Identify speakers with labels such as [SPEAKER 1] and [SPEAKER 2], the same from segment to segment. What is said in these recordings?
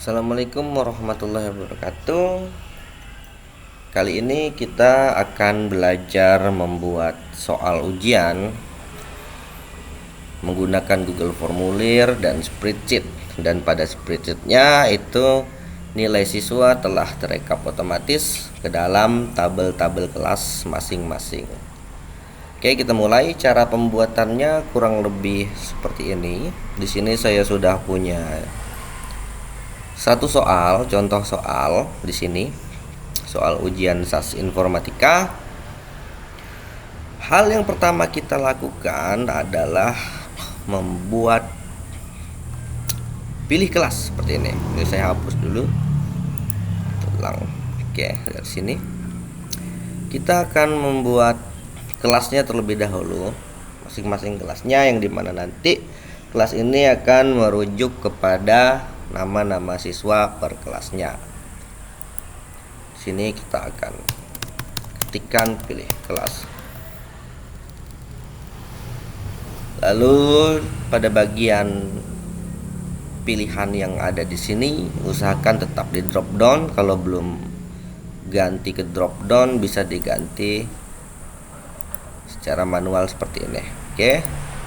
[SPEAKER 1] Assalamualaikum warahmatullahi wabarakatuh. Kali ini kita akan belajar membuat soal ujian menggunakan Google Formulir dan spreadsheet. Dan pada spreadsheetnya itu nilai siswa telah terekap otomatis ke dalam tabel-tabel kelas masing-masing. Oke, kita mulai. Cara pembuatannya kurang lebih seperti ini. Di sini saya sudah punya satu soal, contoh soal di sini, soal ujian SAS Informatika. Hal yang pertama kita lakukan adalah membuat pilih kelas seperti ini. Ini saya hapus dulu. Ulang. Oke, dari sini kita akan membuat kelasnya terlebih dahulu, masing-masing kelasnya, yang dimana nanti kelas ini akan merujuk kepada nama-nama siswa per kelasnya. Sini kita akan ketikkan pilih kelas. Lalu pada bagian pilihan yang ada di sini usahakan tetap di drop down. Kalau belum ganti ke drop down bisa diganti secara manual seperti ini. Oke,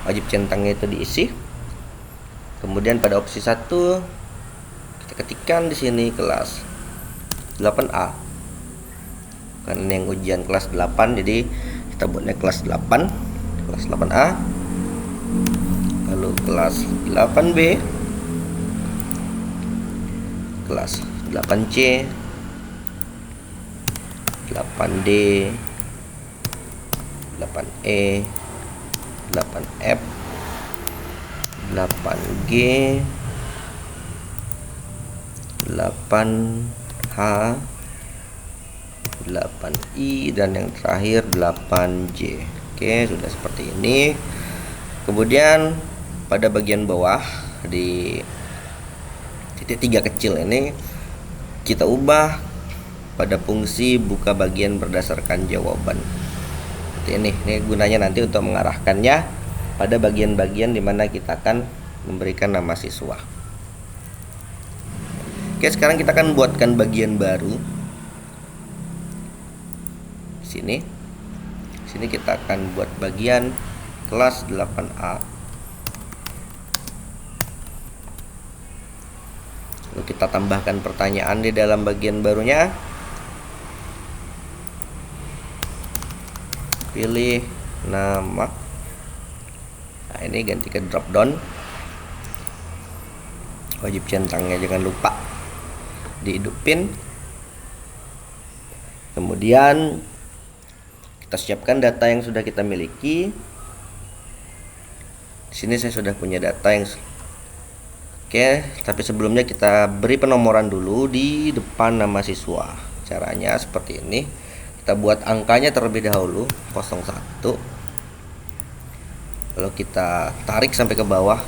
[SPEAKER 1] wajib centangnya itu diisi. Kemudian pada opsi 1 kita ketikkan di sini kelas 8A. Karena ini yang ujian kelas 8, jadi kita buatnya kelas 8, kelas 8A. Lalu kelas 8B, kelas 8C, 8D, 8E, 8F, 8G, 8H, 8I, dan yang terakhir 8J. Oke, sudah seperti ini. Kemudian pada bagian bawah di titik 3 kecil ini kita ubah pada fungsi buka bagian berdasarkan jawaban. Seperti ini. Ini gunanya nanti untuk mengarahkannya pada bagian-bagian dimana kita akan memberikan nama siswa. Oke, sekarang kita akan buatkan bagian baru. Sini kita akan buat bagian kelas 8A. Lalu kita tambahkan pertanyaan di dalam bagian barunya. Pilih nama. Nah, ini ganti ke drop down. Wajib centangnya jangan lupa dihidupin. Kemudian kita siapkan data yang sudah kita miliki. Di sini saya sudah punya data yang Oke, tapi sebelumnya kita beri penomoran dulu di depan nama siswa. Caranya seperti ini. Kita buat angkanya terlebih dahulu, 01. Lalu kita tarik sampai ke bawah,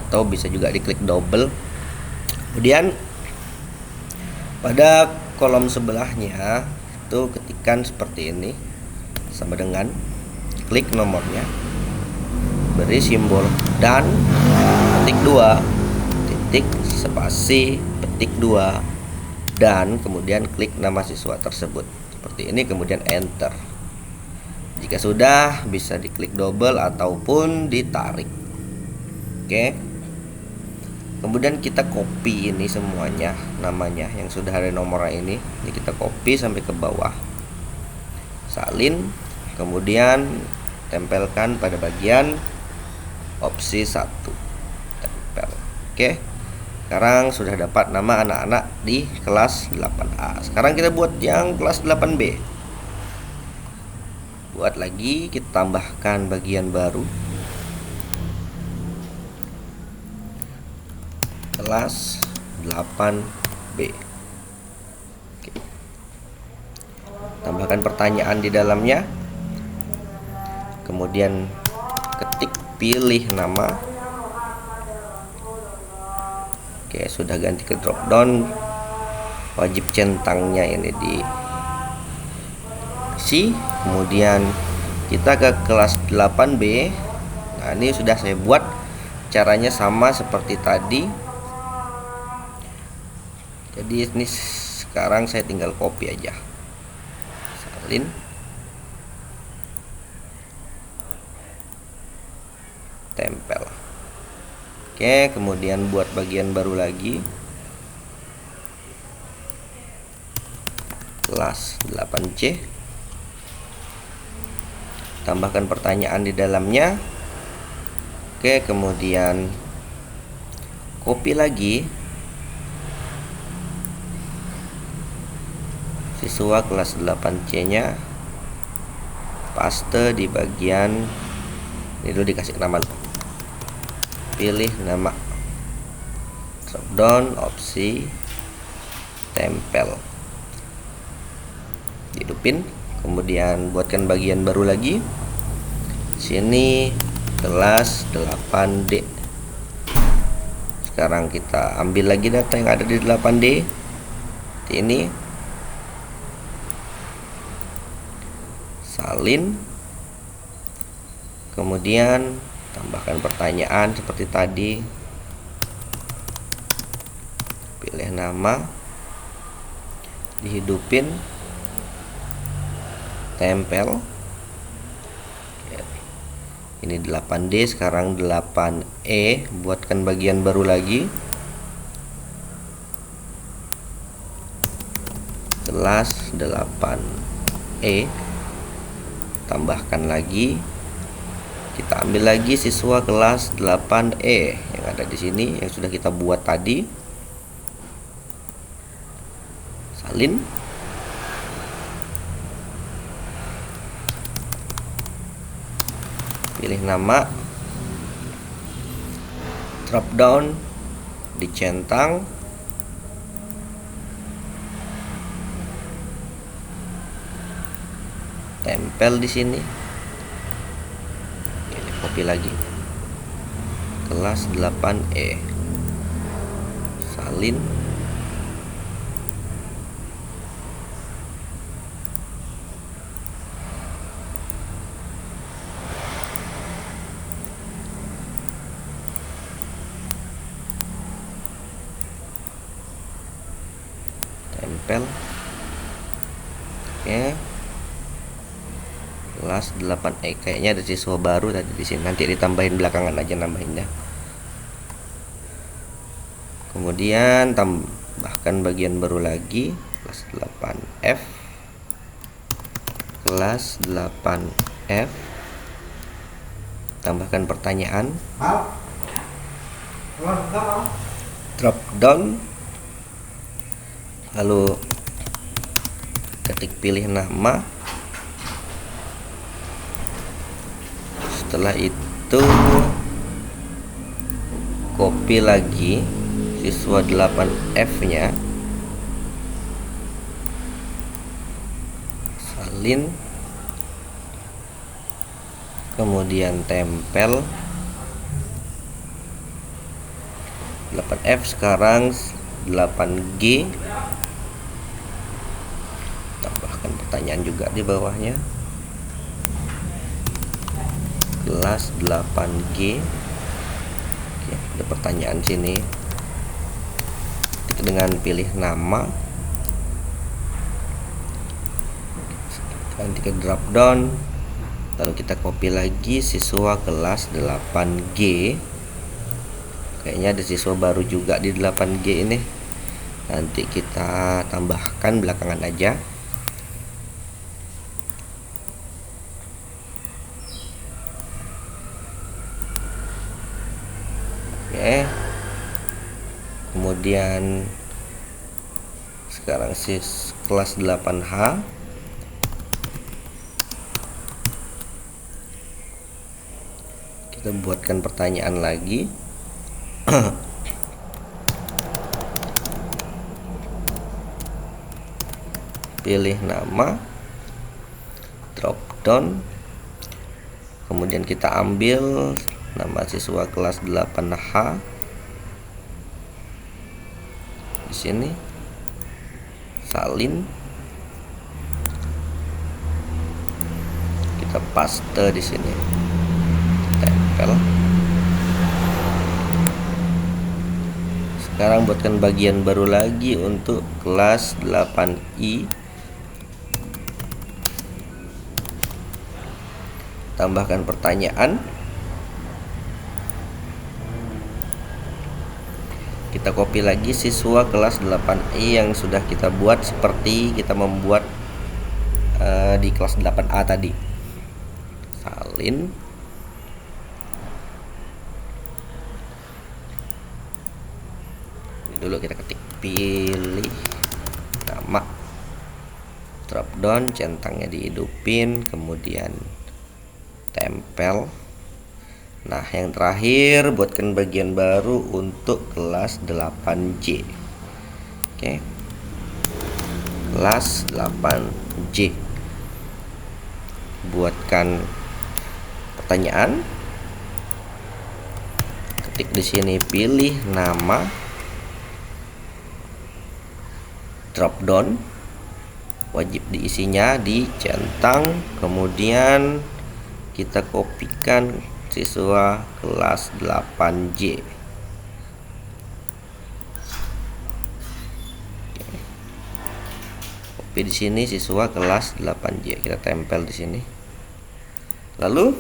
[SPEAKER 1] atau bisa juga diklik double. Kemudian pada kolom sebelahnya itu ketikkan seperti ini, sama dengan klik nomornya, beri simbol dan petik 2 titik spasi petik 2 dan kemudian klik nama siswa tersebut seperti ini, kemudian enter. Jika sudah, bisa diklik double ataupun ditarik. Oke, kemudian kita copy ini semuanya, namanya yang sudah ada nomornya ini kita copy sampai ke bawah, salin, kemudian tempelkan pada bagian opsi 1, tempel. Oke, sekarang sudah dapat nama anak-anak di kelas 8A. Sekarang kita buat yang kelas 8B. Buat lagi, kita tambahkan bagian baru, kelas 8B. Oke. Tambahkan pertanyaan di dalamnya. Kemudian ketik pilih nama. Oke, sudah ganti ke drop down. Wajib centangnya ini diisi. Kemudian kita ke kelas 8B. Nah, ini sudah saya buat. Caranya sama seperti tadi. Jadi ini sekarang saya tinggal copy aja, salin, tempel. Oke, kemudian buat bagian baru lagi, kelas 8C, tambahkan pertanyaan di dalamnya. Oke, kemudian copy lagi siswa kelas 8C nya, paste di bagian ini dulu, dikasih nama, pilih nama, drop down opsi tempel, hidupin, kemudian buatkan bagian baru lagi. Sini kelas 8D. Sekarang kita ambil lagi data yang ada di 8D. Ini salin, kemudian tambahkan pertanyaan seperti tadi, pilih nama, dihidupin, tempel. Ini 8D, sekarang 8E, buatkan bagian baru lagi, kelas 8E, tambahkan lagi, kita ambil lagi siswa kelas 8E yang ada di sini yang sudah kita buat tadi, salin, pilih nama, drop down, dicentang, tempel di sini, ini copy lagi, kelas 8E, salin, tempel. Oke, kelas 8E, kayaknya ada siswa baru tadi di sini, nanti ditambahin belakangan aja nambahinnya. Kemudian tambahkan bagian baru lagi, kelas 8F, kelas 8F, tambahkan pertanyaan, drop down, lalu ketik pilih nama. Setelah itu copy lagi siswa 8F nya, salin, kemudian tempel. 8F sekarang 8G, tambahkan pertanyaan juga di bawahnya, kelas 8G. Oke, ada pertanyaan sini, dengan pilih nama, nanti ke drop down, lalu kita copy lagi siswa kelas 8G. Kayaknya ada siswa baru juga di 8G ini, nanti kita tambahkan belakangan aja. Oke, kemudian sekarang kelas 8H, kita buatkan pertanyaan lagi. Pilih nama, drop down, kemudian kita ambil nama siswa kelas 8H di sini, salin, kita paste di sini, tempel. Sekarang buatkan bagian baru lagi untuk kelas 8I. Tambahkan pertanyaan. Kita copy lagi siswa kelas 8I yang sudah kita buat seperti kita membuat di kelas 8A tadi. Salin. Dulu kita ketik pilih nama, drop down, centangnya dihidupin, kemudian tempel. Nah, yang terakhir buatkan bagian baru untuk kelas 8J. Oke. Kelas 8J. Buatkan pertanyaan. Ketik di sini pilih nama, drop down, wajib diisinya dicentang, kemudian kita kopikan siswa kelas 8J. Kopi di sini siswa kelas 8J, kita tempel di sini. Lalu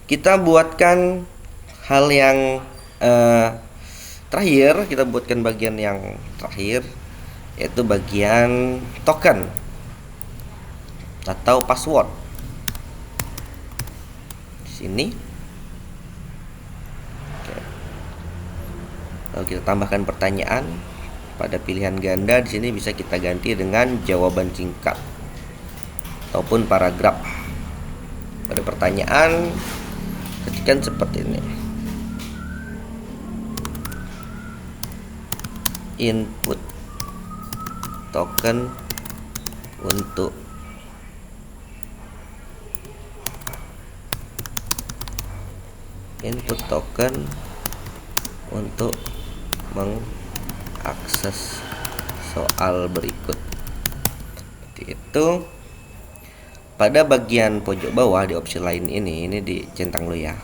[SPEAKER 1] kita buatkan hal yang terakhir, kita buatkan bagian yang terakhir, yaitu bagian token atau password. Sini. Oke. Lalu kita tambahkan pertanyaan pada pilihan ganda. Di sini bisa kita ganti dengan jawaban singkat ataupun paragraf. Pada pertanyaan ketikkan seperti ini. Input token untuk mengakses soal berikut. Seperti itu. Pada bagian pojok bawah di opsi lain ini dicentang dulu ya.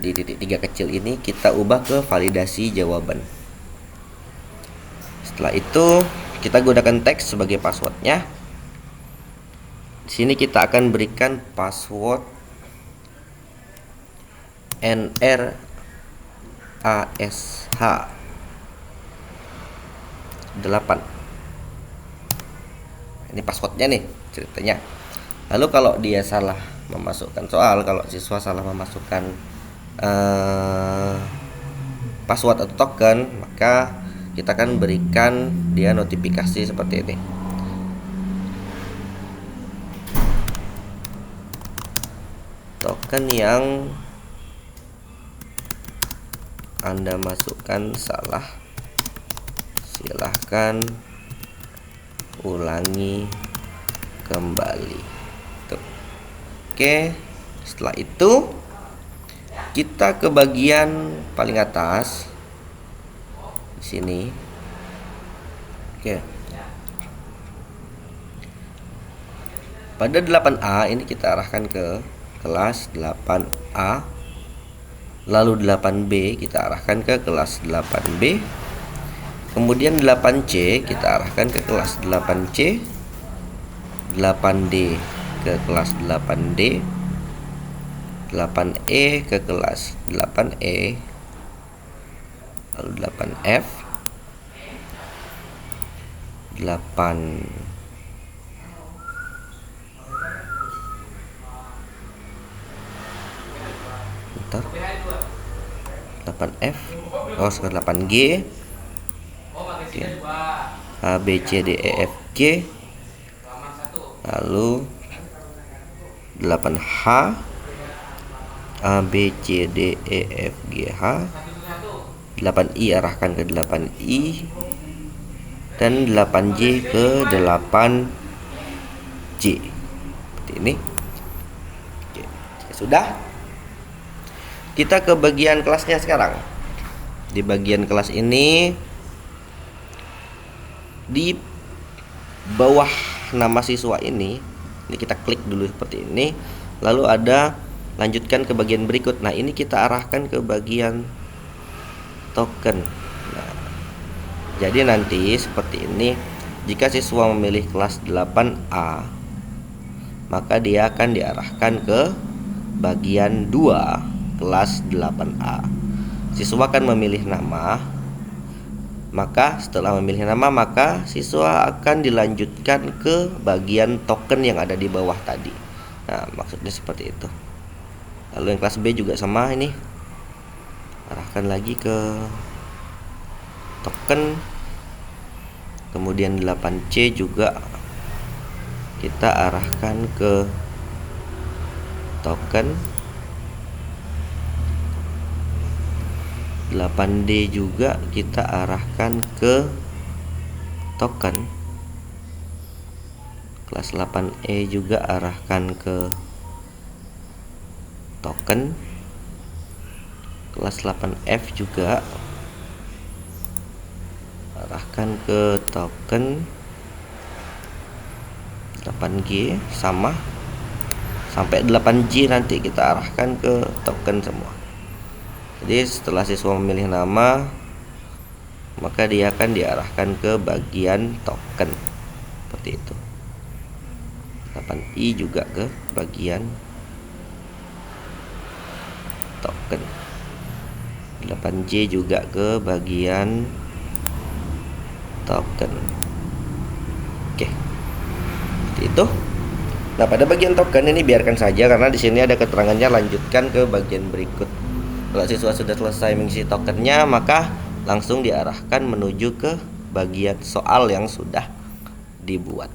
[SPEAKER 1] Di titik 3 kecil ini kita ubah ke validasi jawaban. Setelah itu kita gunakan teks sebagai passwordnya. Di sini kita akan berikan password NRASH 8. Ini passwordnya nih ceritanya. Lalu kalau dia salah memasukkan soal, kalau siswa salah memasukkan password atau token, maka kita akan berikan dia notifikasi seperti ini. Token yang Anda masukkan salah, silahkan ulangi kembali. Tuh. Oke, setelah itu kita ke bagian paling atas di sini. Oke. Pada 8A ini kita arahkan ke kelas 8A. Lalu 8B kita arahkan ke kelas 8B. Kemudian 8C kita arahkan ke kelas 8C. 8D ke kelas 8D. 8E ke kelas 8E. Lalu 8F. 8F, sekarang 8G, A B C D E F G, lalu 8H, A B C D E F G H, 8I arahkan ke 8I, dan 8J ke 8J. Seperti ini. Oke, sudah. Kita ke bagian kelasnya sekarang. Di bagian kelas ini, di bawah nama siswa ini kita klik dulu seperti ini. Lalu ada lanjutkan ke bagian berikut. Nah, ini kita arahkan ke bagian token. Nah, jadi nanti seperti ini, jika siswa memilih kelas 8A, maka dia akan diarahkan ke bagian 2 kelas 8A. Siswa akan memilih nama, maka setelah memilih nama, maka siswa akan dilanjutkan ke bagian token yang ada di bawah tadi. Nah, maksudnya seperti itu. Lalu yang kelas B juga sama, ini arahkan lagi ke token. Kemudian 8C juga kita arahkan ke token. 8D juga kita arahkan ke token. Kelas 8E juga arahkan ke token. Kelas 8F juga arahkan ke token. 8G sama, sampai 8J nanti kita arahkan ke token semua. Jadi setelah siswa memilih nama, maka dia akan diarahkan ke bagian token seperti itu. 8I juga ke bagian token. 8J juga ke bagian token. Oke, seperti itu. Nah, pada bagian token ini biarkan saja karena di sini ada keterangannya lanjutkan ke bagian berikut. Kalau siswa sudah selesai mengisi tokennya, maka langsung diarahkan menuju ke bagian soal yang sudah dibuat.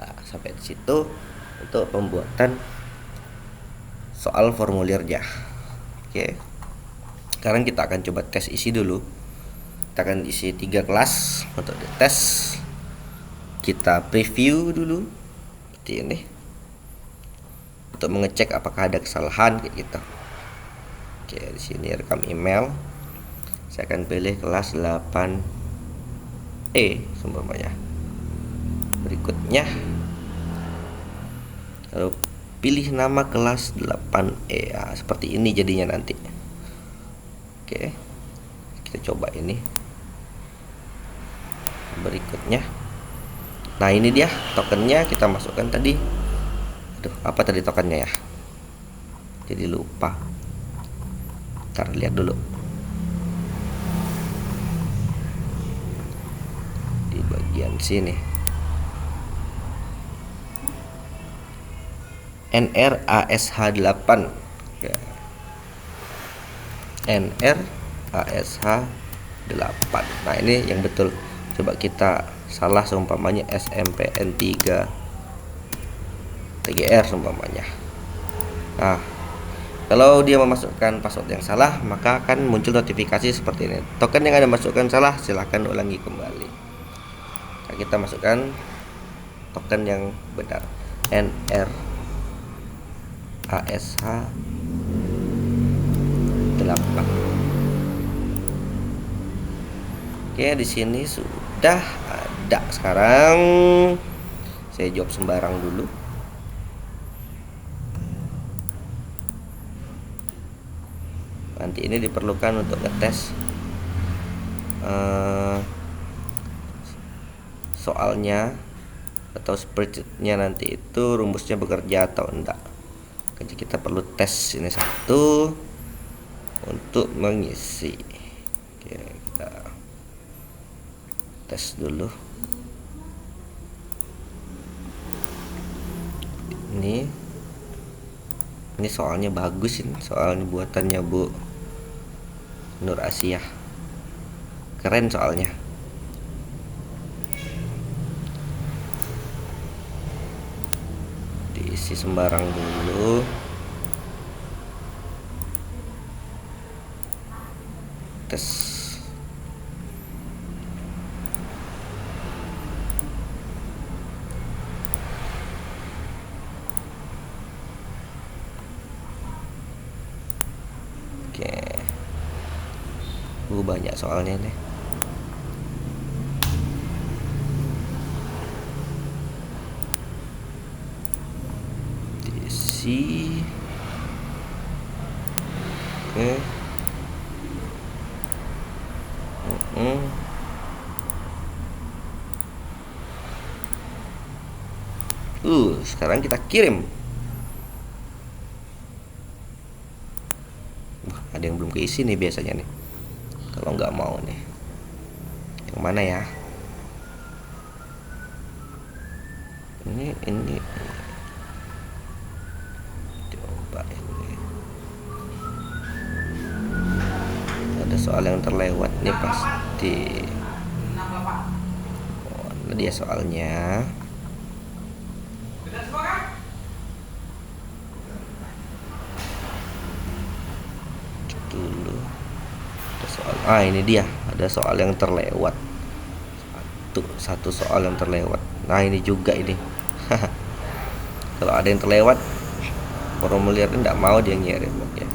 [SPEAKER 1] Nah, sampai di situ untuk pembuatan soal formulirnya. Oke. Sekarang kita akan coba tes isi dulu. Kita akan isi 3 kelas untuk dites. Kita preview dulu seperti ini untuk mengecek apakah ada kesalahan kayak gitu. Oke, di sini rekam email. Saya akan pilih kelas 8E seumpamanya. Berikutnya, lalu pilih nama kelas 8E. Nah, seperti ini jadinya nanti. Oke, kita coba ini. Berikutnya, nah ini dia tokennya, kita masukkan tadi. Aduh, apa tadi tokennya ya? Jadi lupa. Ntar lihat dulu. Di bagian sini. NRASH8. Ya. NRASH8. Nah, ini yang betul. Coba kita salah seumpamanya SMPN3 TGR seumpamanya. Nah, kalau dia memasukkan password yang salah, maka akan muncul notifikasi seperti ini. Token yang Anda masukkan salah, silahkan ulangi kembali. Nah, kita masukkan token yang benar. NRASH8. Oke, di sini sudah ada. Sekarang saya jawab sembarang dulu. Nanti ini diperlukan untuk ngetes soalnya atau spreadsheetnya nanti itu rumusnya bekerja atau enggak. Jadi kita perlu tes ini satu untuk mengisi. Oke, kita tes dulu. Ini soalnya bagus, ini soalnya buatannya Bu Nur Asia, keren soalnya. Diisi sembarang dulu. Tes. Oke, banyak soalnya nih. Diisi. Oke. Sekarang kita kirim. Ada yang belum keisi nih biasanya nih. Kalau nggak mau nih, yang mana ya? Ini coba ini. Ada soal yang terlewat nih pasti. Oh, ini dia soalnya. Dulu ada soal. Ini dia, ada soal yang terlewat. Satu soal yang terlewat. Nah, ini juga ini. Kalau ada yang terlewat, formulirnya tidak mau dia ngirim. Oke,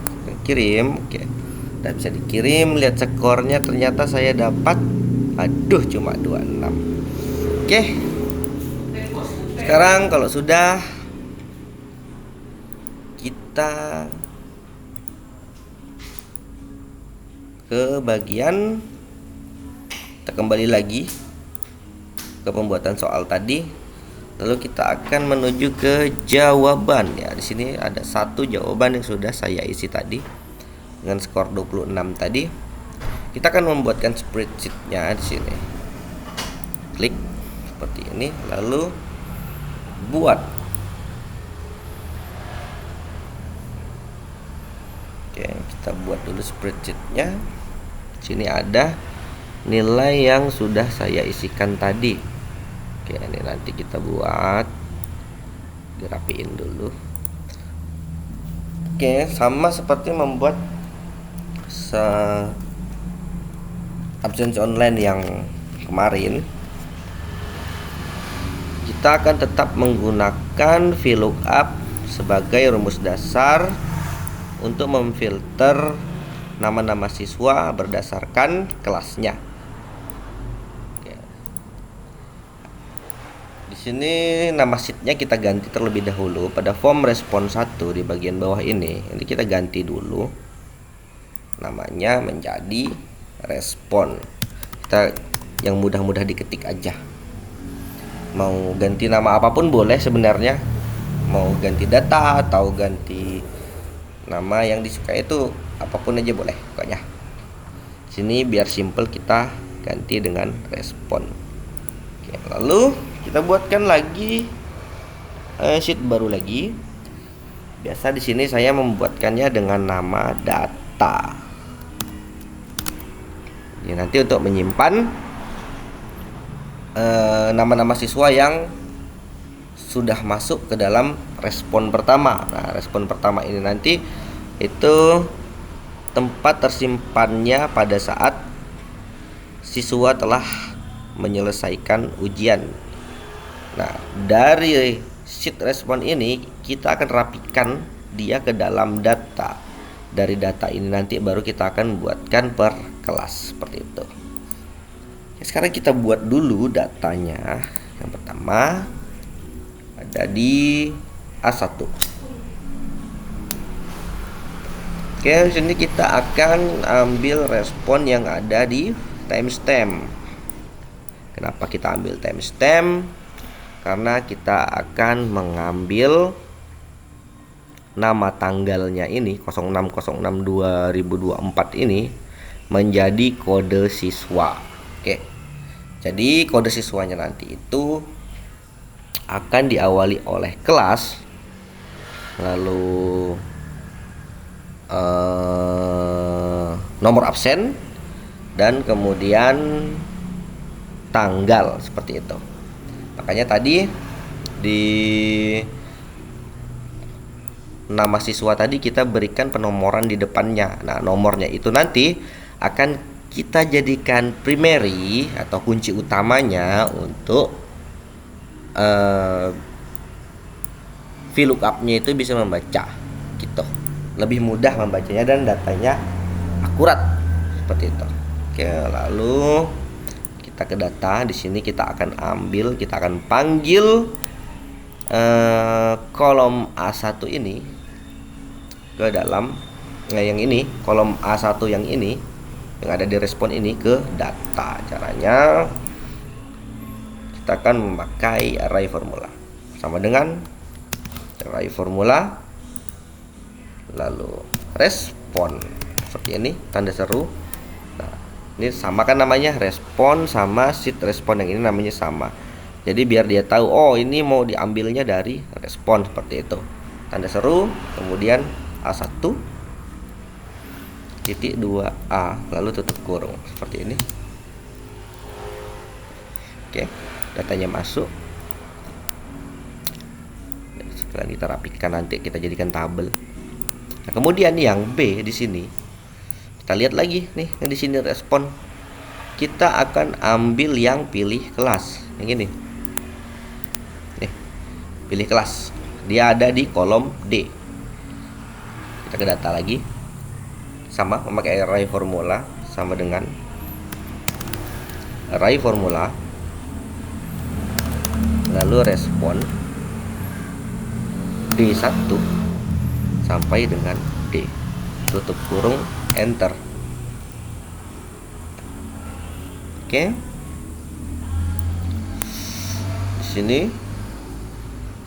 [SPEAKER 1] kirim. Oke, tidak bisa dikirim. Lihat skornya, ternyata saya dapat, aduh, cuma 26. Oke, sekarang kalau sudah, kita ke bagian, kita kembali lagi ke pembuatan soal tadi, lalu kita akan menuju ke jawaban. Ya, di sini ada satu jawaban yang sudah saya isi tadi dengan skor 26 tadi. Kita akan membuatkan spreadsheet-nya di sini. Klik seperti ini, lalu buat. Oke, kita buat dulu spreadsheet-nya. Di sini ada nilai yang sudah saya isikan tadi. Oke, ini nanti kita buat, dirapiin dulu. Oke, sama seperti membuat absensi online yang kemarin, kita akan tetap menggunakan VLOOKUP sebagai rumus dasar untuk memfilter nama-nama siswa berdasarkan kelasnya. Di sini nama sheetnya kita ganti terlebih dahulu pada form respon 1 di bagian bawah ini. Ini kita ganti dulu namanya menjadi respon. Kita yang mudah-mudah diketik aja. Mau ganti nama apapun boleh sebenarnya. Mau ganti data atau ganti nama yang disukai, itu apapun aja boleh pokoknya. Sini biar simple kita ganti dengan respon. Oke, lalu kita buatkan lagi sheet baru lagi. Biasa di sini saya membuatkannya dengan nama data. Ini nanti untuk menyimpan nama-nama siswa yang sudah masuk ke dalam respon pertama. Nah, respon pertama ini nanti itu tempat tersimpannya pada saat siswa telah menyelesaikan ujian. Nah, dari sheet respon ini kita akan rapikan dia ke dalam data. Dari data ini nanti baru kita akan buatkan per kelas seperti itu. Sekarang kita buat dulu datanya. Yang pertama ada di A1. Oke, sini kita akan ambil respon yang ada di timestamp. Kenapa kita ambil timestamp? Karena kita akan mengambil nama tanggalnya ini 06/06/2024 ini menjadi kode siswa. Oke. Jadi kode siswanya nanti itu akan diawali oleh kelas, lalu nomor absen, dan kemudian tanggal, seperti itu. Makanya tadi di nama siswa tadi kita berikan penomoran di depannya. Nah, nomornya itu nanti akan kita jadikan primary atau kunci utamanya untuk VLOOKUP-nya itu bisa membaca gitu. Lebih mudah membacanya dan datanya akurat seperti itu. Oke, lalu kita ke data. Di sini kita akan ambil, kita akan panggil kolom A1 ini ke dalam yang ini, kolom A1 yang ini yang ada di respon ini ke data. Caranya kita akan memakai array formula, sama dengan array formula lalu respon seperti ini, tanda seru. Nah, ini sama kan namanya, respon sama sit respon, yang ini namanya sama. Jadi biar dia tahu, oh ini mau diambilnya dari respon, seperti itu. Tanda seru, kemudian A1 titik 2A, lalu tutup kurung seperti ini. Oke, datanya masuk. Setelah kita rapikan, nanti kita jadikan tabel. Nah, kemudian yang B di sini kita lihat lagi nih, yang di sini respon. Kita akan ambil yang pilih kelas, yang ini. Nih, pilih kelas. Dia ada di kolom D. Kita ke data lagi. Sama, memakai array formula, sama dengan array formula lalu respon D1 sampai dengan D, tutup kurung, enter. Oke. Di sini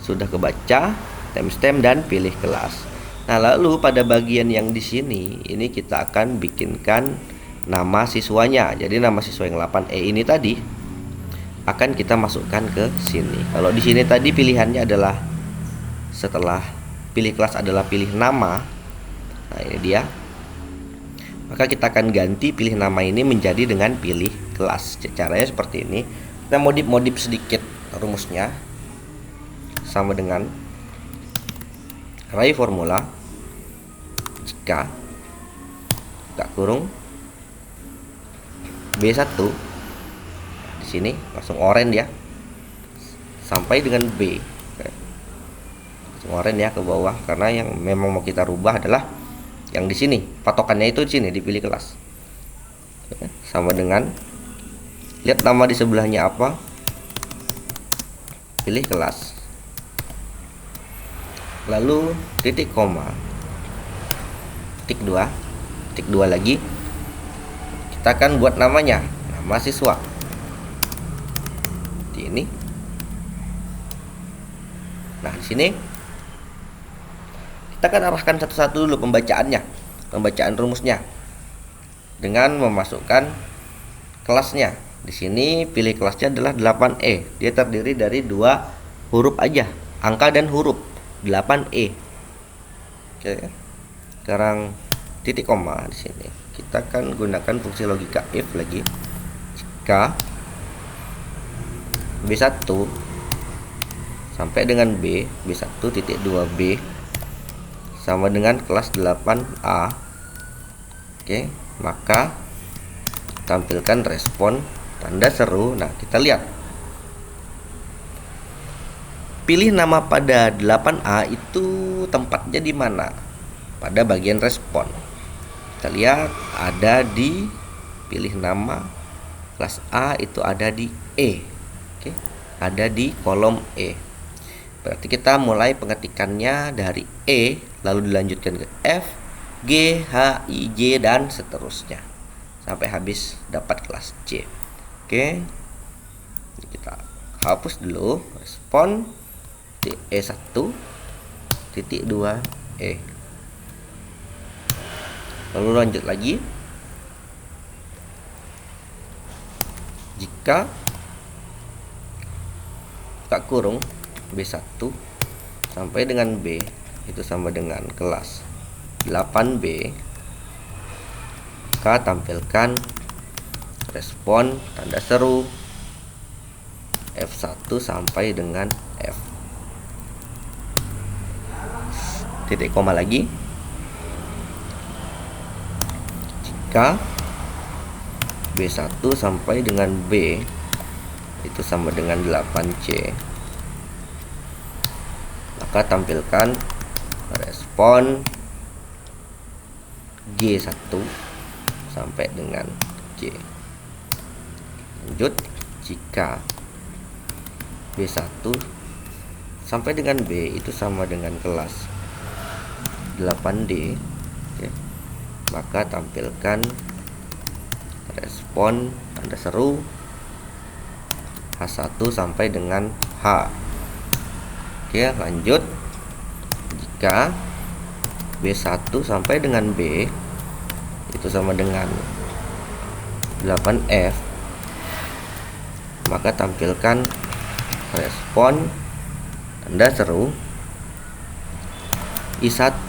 [SPEAKER 1] sudah kebaca timestamp dan pilih kelas. Nah, lalu pada bagian yang di sini ini kita akan bikinkan nama siswanya. Jadi nama siswa yang 8E ini tadi akan kita masukkan ke sini. Kalau di sini tadi pilihannya adalah setelah pilih kelas adalah pilih nama. Nah, ini dia. Maka kita akan ganti pilih nama ini menjadi dengan pilih kelas. Caranya seperti ini. Kita modif sedikit rumusnya. Sama dengan array formula jika buka kurung B1 di sini langsung oranye ya, sampai dengan B. Langsung oranye ya ke bawah, karena yang memang mau kita rubah adalah yang di sini, patokannya itu di sini, dipilih kelas. Sama dengan, lihat nama di sebelahnya apa, pilih kelas, lalu titik koma, titik 2 lagi, kita akan buat namanya, nama siswa di ini. Nah, di sini kita akan arahkan satu-satu dulu pembacaan rumusnya dengan memasukkan kelasnya. Di sini pilih kelasnya adalah 8E. Dia terdiri dari 2 huruf aja, angka dan huruf, 8E. Oke. Sekarang titik koma di sini. Kita akan gunakan fungsi logika if lagi. Jika B1 sampai dengan B1 titik 2B sama dengan kelas 8A. Oke, maka tampilkan respon tanda seru. Nah, kita lihat. Pilih nama pada 8A itu tempatnya di mana? Pada bagian respon. Kita lihat ada di pilih nama kelas A itu ada di E. Oke, ada di kolom E. Berarti kita mulai pengetikannya dari E lalu dilanjutkan ke F, G, H, I, J dan seterusnya sampai habis dapat kelas C. Oke. Kita hapus dulu respon E1 titik 2 E. Lalu lanjut lagi. Jika buka kurung B1 sampai dengan B itu sama dengan kelas 8B, maka tampilkan respon tanda seru F1 sampai dengan F. Titik koma lagi. Jika B1 sampai dengan B itu sama dengan 8C, maka tampilkan respon G1 sampai dengan C. Lanjut, jika B1 sampai dengan B itu sama dengan kelas 8D, oke, maka tampilkan respon tanda seru H1 sampai dengan H. Oke, lanjut. Jika B1 sampai dengan B itu sama dengan 8F, maka tampilkan respon tanda seru I1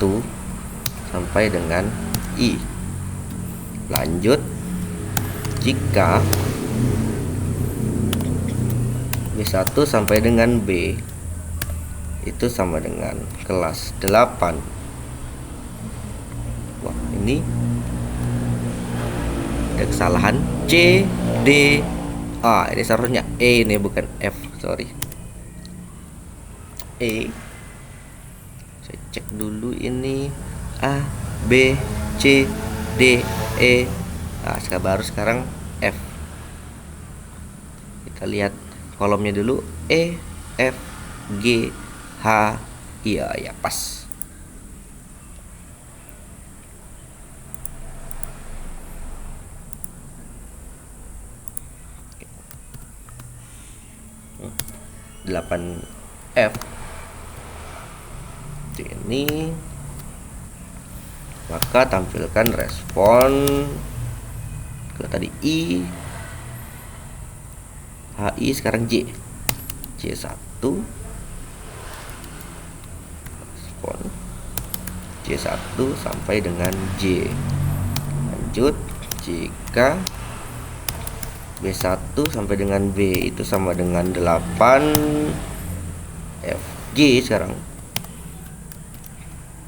[SPEAKER 1] sampai dengan I. Lanjut, jika B1 sampai dengan B itu sama dengan kelas 8. Wah, ini ada kesalahan. C, D, A. Ini seharusnya E, ini bukan F, sorry. E. Saya cek dulu ini A, B, C, D, E. Nah, sekarang F. Kita lihat kolomnya dulu. E, F, G, H. Iya, ya pas. Delapan F ini, maka tampilkan respon ke tadi I, HI, sekarang J. J1 respon J1 sampai dengan J. Lanjut, jika B1 sampai dengan B itu sama dengan 8 FG sekarang,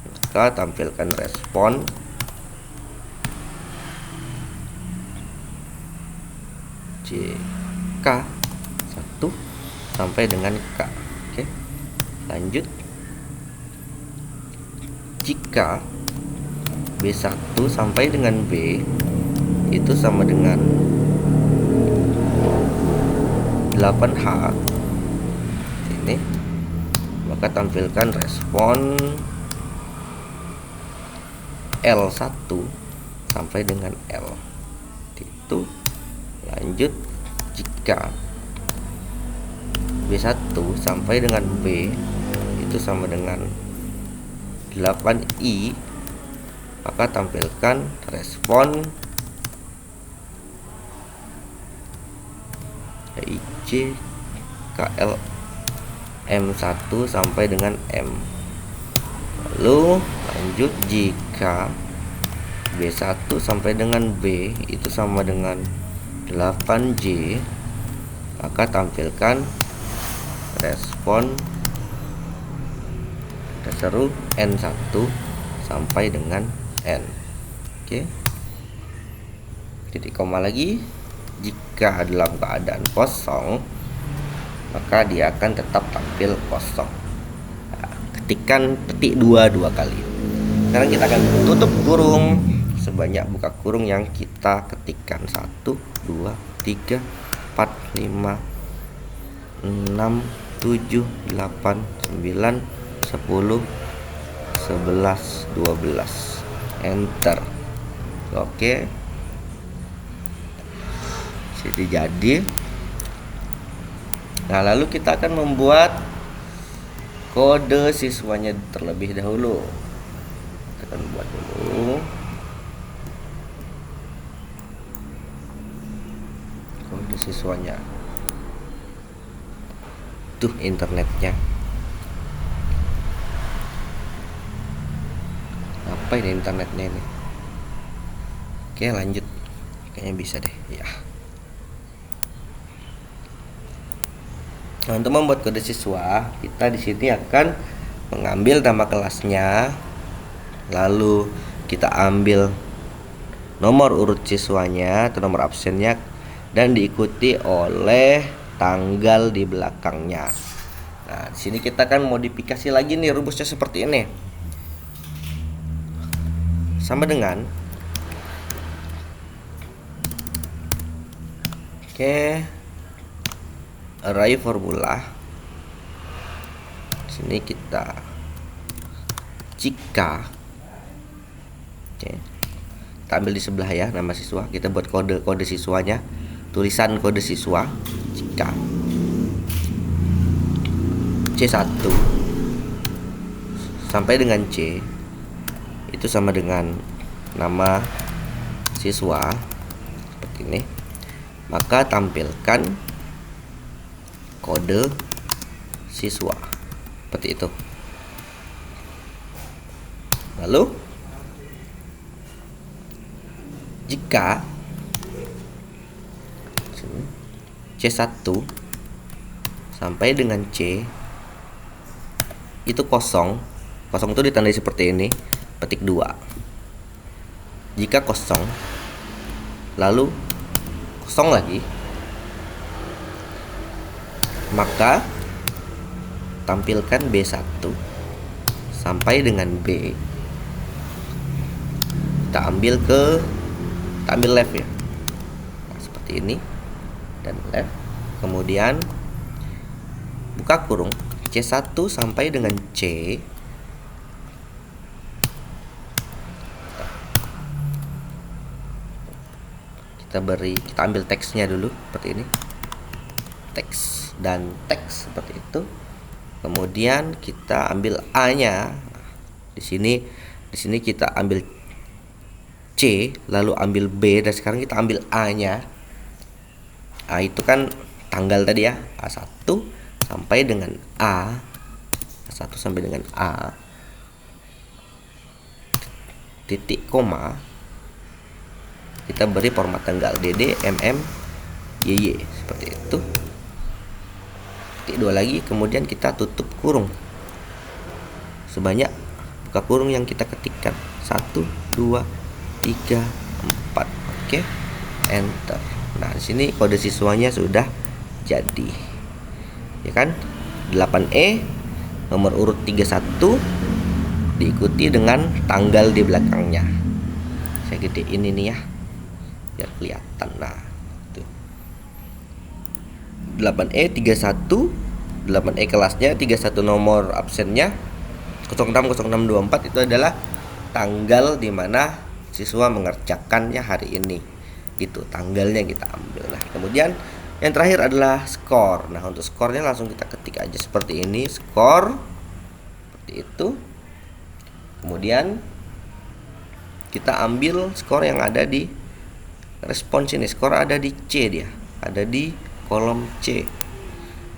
[SPEAKER 1] maka tampilkan respon JK 1 sampai dengan K. Oke. Lanjut, jika B1 sampai dengan B itu sama dengan 8H ini, maka tampilkan respon L1 sampai dengan L. Itu. Lanjut, jika B1 sampai dengan B itu sama dengan 8I, maka tampilkan respon IJ KL M1 sampai dengan M. Lalu lanjut, jika B1 sampai dengan B itu sama dengan 8J, maka tampilkan respon seru N1 sampai dengan N. Oke. Titik koma lagi. Jika dalam keadaan kosong, maka dia akan tetap tampil kosong. Nah, ketikkan petik 2 kali. Sekarang kita akan tutup kurung sebanyak buka kurung yang kita ketikkan. 1, 2, 3, 4, 5, 6, 7, 8, 9, 10, 11, 12. Enter. Oke. Jadi nah, lalu kita akan membuat kode siswanya terlebih dahulu. Kita akan buat dulu kode siswanya. Tuh internetnya. Apa ini internetnya ini? Oke, lanjut. Kayaknya bisa deh. Ya. Nah, untuk membuat kode siswa, kita di sini akan mengambil nama kelasnya, lalu kita ambil nomor urut siswanya atau nomor absennya, dan diikuti oleh tanggal di belakangnya. Nah, di sini kita akan modifikasi lagi nih rumusnya seperti ini. Sama dengan array formula. Sini kita jika kita ambil di sebelah ya, nama siswa. Kita buat kode siswanya, tulisan kode siswa. Jika C1 sampai dengan C itu sama dengan nama siswa seperti ini, maka tampilkan kode siswa seperti itu. Lalu jika C1 sampai dengan C itu kosong itu ditandai seperti ini, petik 2. Jika kosong lalu kosong lagi, maka tampilkan B1 sampai dengan B. Kita ambil left ya, nah, seperti ini, dan left. Kemudian buka kurung, C1 sampai dengan C. Kita ambil teksnya dulu seperti ini, teks dan teks seperti itu. Kemudian kita ambil A-nya. Di sini kita ambil C, lalu ambil B, dan sekarang kita ambil A-nya. A itu kan tanggal tadi ya, A1 sampai dengan A1 sampai dengan A, titik koma, kita beri format tanggal DD MM YY seperti itu. Titik 2 lagi, kemudian kita tutup kurung sebanyak buka kurung yang kita ketikkan 1 2 3 4. Oke, enter. Nah, di sini kode siswanya sudah jadi. Ya kan? 8E nomor urut 31 diikuti dengan tanggal di belakangnya. Saya gedein ini ya, biar kelihatan. Nah, tuh. 8E 31, 8E kelasnya, 31 nomor absennya, 060624 itu adalah tanggal di mana siswa mengerjakannya hari ini. Itu tanggalnya kita ambil. Nah, kemudian yang terakhir adalah skor. Nah, untuk skornya langsung kita ketik aja seperti ini, skor seperti itu. Kemudian kita ambil skor yang ada di respons ini. Skor ada di C, dia ada di kolom C.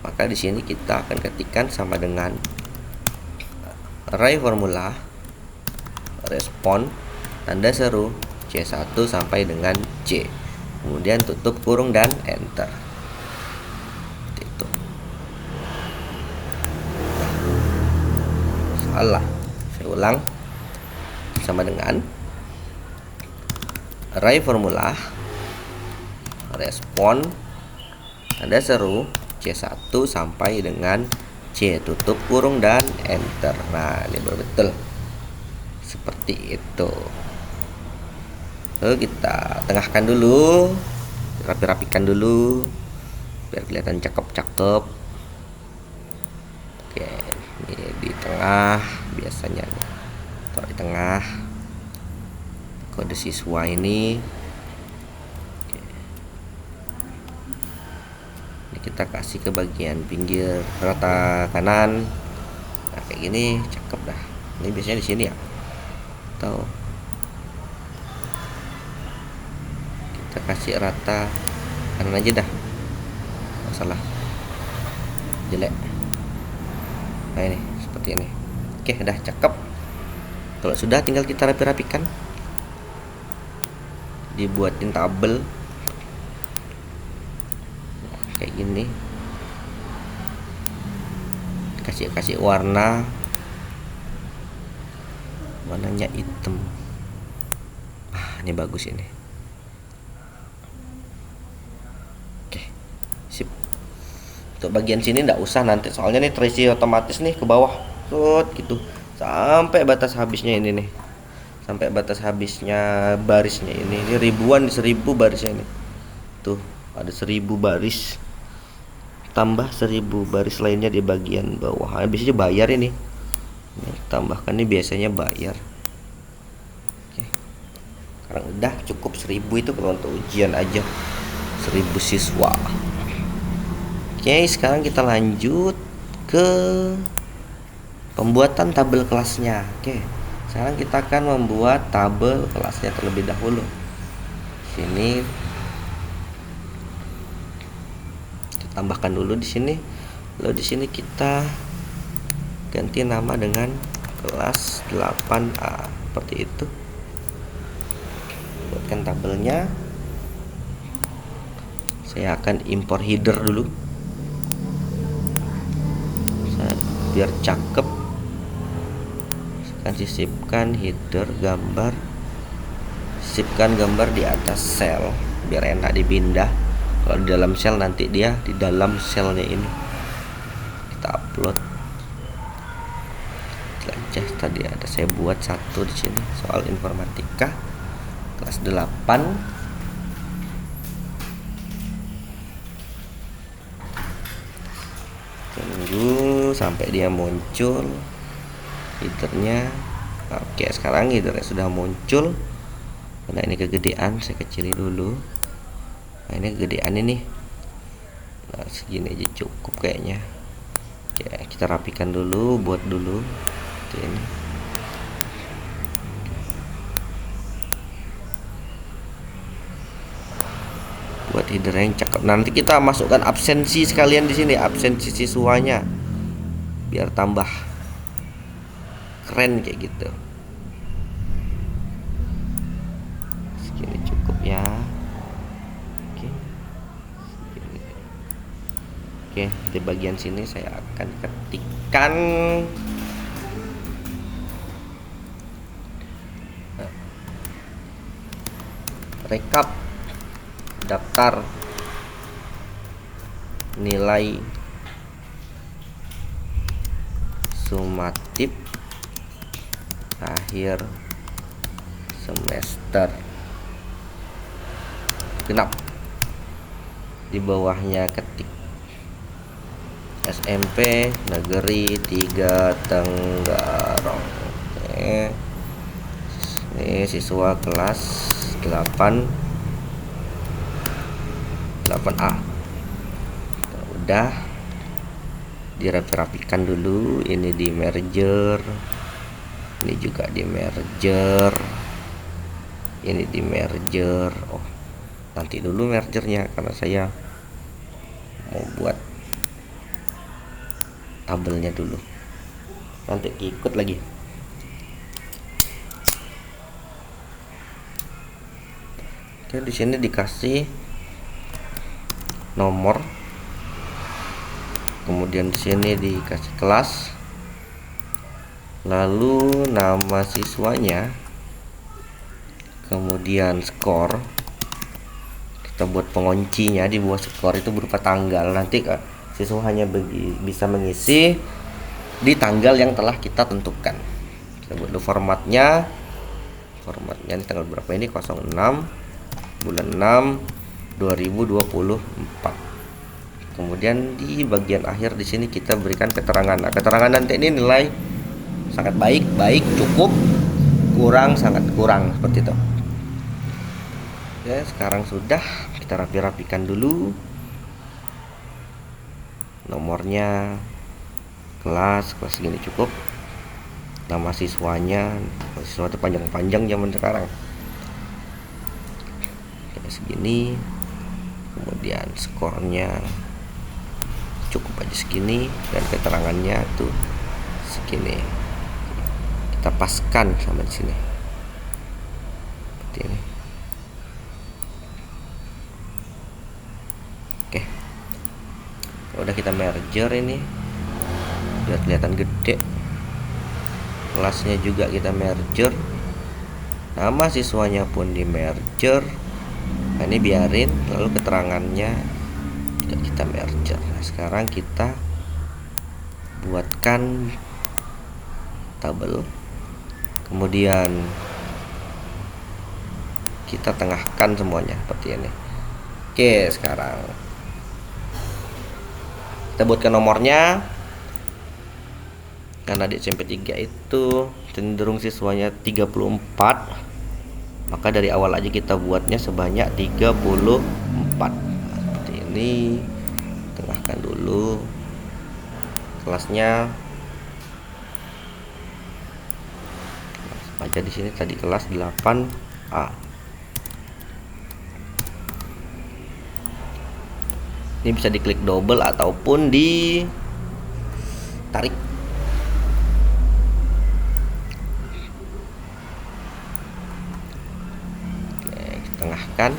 [SPEAKER 1] Maka di sini kita akan ketikkan sama dengan array formula respon tanda seru C1 sampai dengan C. Kemudian tutup kurung dan enter. Seperti itu. Salah. Saya ulang. Sama dengan array formula respon tanda seru C1 sampai dengan C, tutup kurung dan enter. Nah, ini betul seperti itu. Lalu kita tengahkan dulu, rapi-rapikan dulu biar kelihatan cakep-cakep. Oke, ini di tengah biasanya nih. Taruh di tengah kode siswa ini. Oke. Ini kita kasih ke bagian pinggir rata kanan. Nah, kayak gini cakep dah. Ini biasanya di sini ya. Atau kita kasih rata kanan aja dah, nggak salah jelek. Nah, ini seperti ini. Oke, udah cakep. Kalau sudah, tinggal kita rapi-rapikan, dibuatin tabel kayak gini, kasih warnanya hitam. Ini bagus ini. Sip. Untuk bagian sini nggak usah nanti, soalnya nih terisi otomatis nih ke bawah gitu sampai batas habisnya ini nih, sampai batas habisnya barisnya ini ribuan, 1000 barisnya ini. Tuh ada 1000 baris, tambah 1000 baris lainnya di bagian bawah. Biasanya bayar ini. Tambahkan ini biasanya bayar. Oke. Sekarang udah cukup 1000 itu kalau untuk ujian aja, 1000 siswa. Oke, sekarang kita lanjut ke pembuatan tabel kelasnya. Oke, sekarang kita akan membuat tabel kelasnya terlebih dahulu. Sini kita tambahkan dulu di sini. Lalu di sini kita ganti nama dengan kelas 8A seperti itu. Buatkan tabelnya. Saya akan impor header dulu biar cakep. Saya akan sisipkan header gambar, sisipkan gambar di atas sel biar enak dipindah. Kalau di dalam sel nanti dia di dalam selnya ini. Kita upload. Jelajah tadi ada saya buat satu di sini soal informatika kelas 8. Tunggu sampai dia muncul headernya. Oke, sekarang headernya sudah muncul. Karena ini kegedean, saya kecilin dulu. Nah, ini kegedean ini. Nah, segini aja cukup kayaknya. Oke, kita rapikan dulu, buat dulu seperti ini. Buat header yang cakep. Nanti kita masukkan absensi sekalian di sini, absensi siswanya, biar tambah keren kayak gitu. Segini cukup ya. Oke, di bagian sini saya akan ketikkan rekap daftar nilai sumatif akhir semester genap. Di bawahnya ketik SMP Negeri 3 Tenggarong. Oke. Ini siswa kelas 8A. Udah dirapikan dulu. Ini di merger, ini juga di merger, ini di merger. Oh, nanti dulu mergernya karena saya mau buat tabelnya dulu, nanti ikut lagi. Oke, di sini dikasih nomor, kemudian di sini dikasih kelas, lalu nama siswanya, kemudian skor. Kita buat penguncinya di bawah skor itu berupa tanggal. Nanti siswa hanya bisa mengisi di tanggal yang telah kita tentukan. Kita buat dulu formatnya. Formatnya ini tanggal berapa ini? 06 bulan 6 2024. Kemudian di bagian akhir di sini kita berikan keterangan. Nah, keterangan nanti ini nilai sangat baik, baik, cukup, kurang, sangat kurang, seperti itu. Ya, sekarang sudah kita rapikan dulu. Nomornya, kelas segini cukup. Nama siswanya, siswa itu panjang-panjang zaman sekarang. Kayak segini. Kemudian skornya cukup aja segini, dan keterangannya tuh segini. Kita paskan sama di sini. Seperti ini. Oke. Udah kita merger ini biar kelihatan gede. Kelasnya juga kita merger. Nama siswanya pun di merger. Nah, ini biarin, lalu keterangannya juga kita merger. Nah, sekarang kita buatkan tabel. Kemudian kita tengahkan semuanya seperti ini. Oke, sekarang kita buatkan nomornya. Karena di SMP 3 itu cenderung siswanya 34. Maka dari awal aja kita buatnya sebanyak 34. Nah, seperti ini. Tengahkan dulu kelasnya. Aja di sini tadi kelas 8A. Ini bisa diklik double ataupun ditarik. Oke, tengahkan.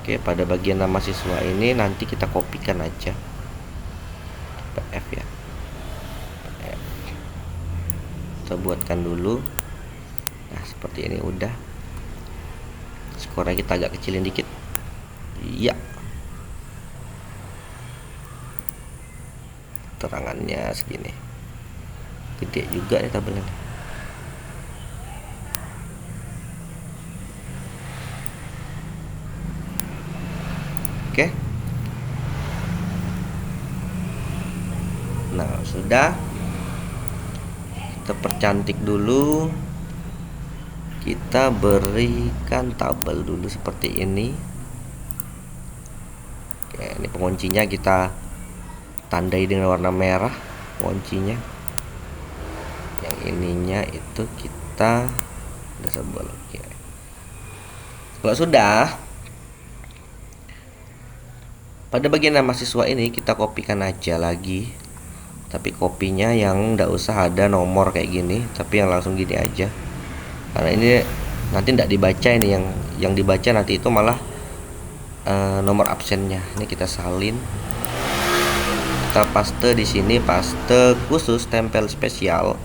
[SPEAKER 1] Oke, pada bagian nama siswa ini nanti kita kopikan aja PDF ya. PDF. Kita buatkan dulu. Nah, seperti ini udah. Skornya kita agak kecilin dikit. Iya. Terangannya segini. Gede juga nih tabelnya. Oke. Nah, sudah. Kita percantik dulu. Kita berikan tabel dulu seperti ini. Oke, ini penguncinya kita tandai dengan warna merah kuncinya. Yang ininya itu kita disable. Oke. Kalau sudah, pada bagian nama siswa ini kita kopikan aja lagi. Tapi kopinya yang nggak usah ada nomor kayak gini, tapi yang langsung gini aja. Karena ini nanti tidak dibaca, ini yang dibaca nanti itu malah nomor absennya. Ini kita salin. Kita paste di sini, paste khusus, tempel spesial.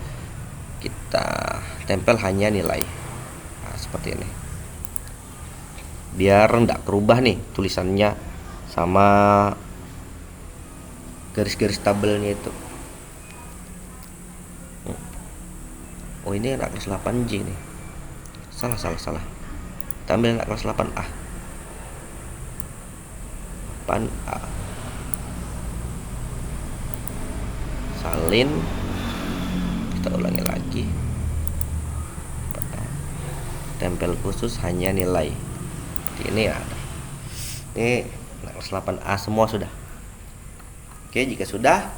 [SPEAKER 1] Kita tempel hanya nilai. Nah, seperti ini. Biar enggak kerubah nih tulisannya sama garis-garis tabelnya itu. Oh, ini anak kelas 8J nih. Salah. Kita ambil anak kelas 8A. 8A. Salin. Kita ulangi lagi. Tempel khusus hanya nilai. Ini ada. Ini anak kelas 8A semua sudah. Oke, jika sudah,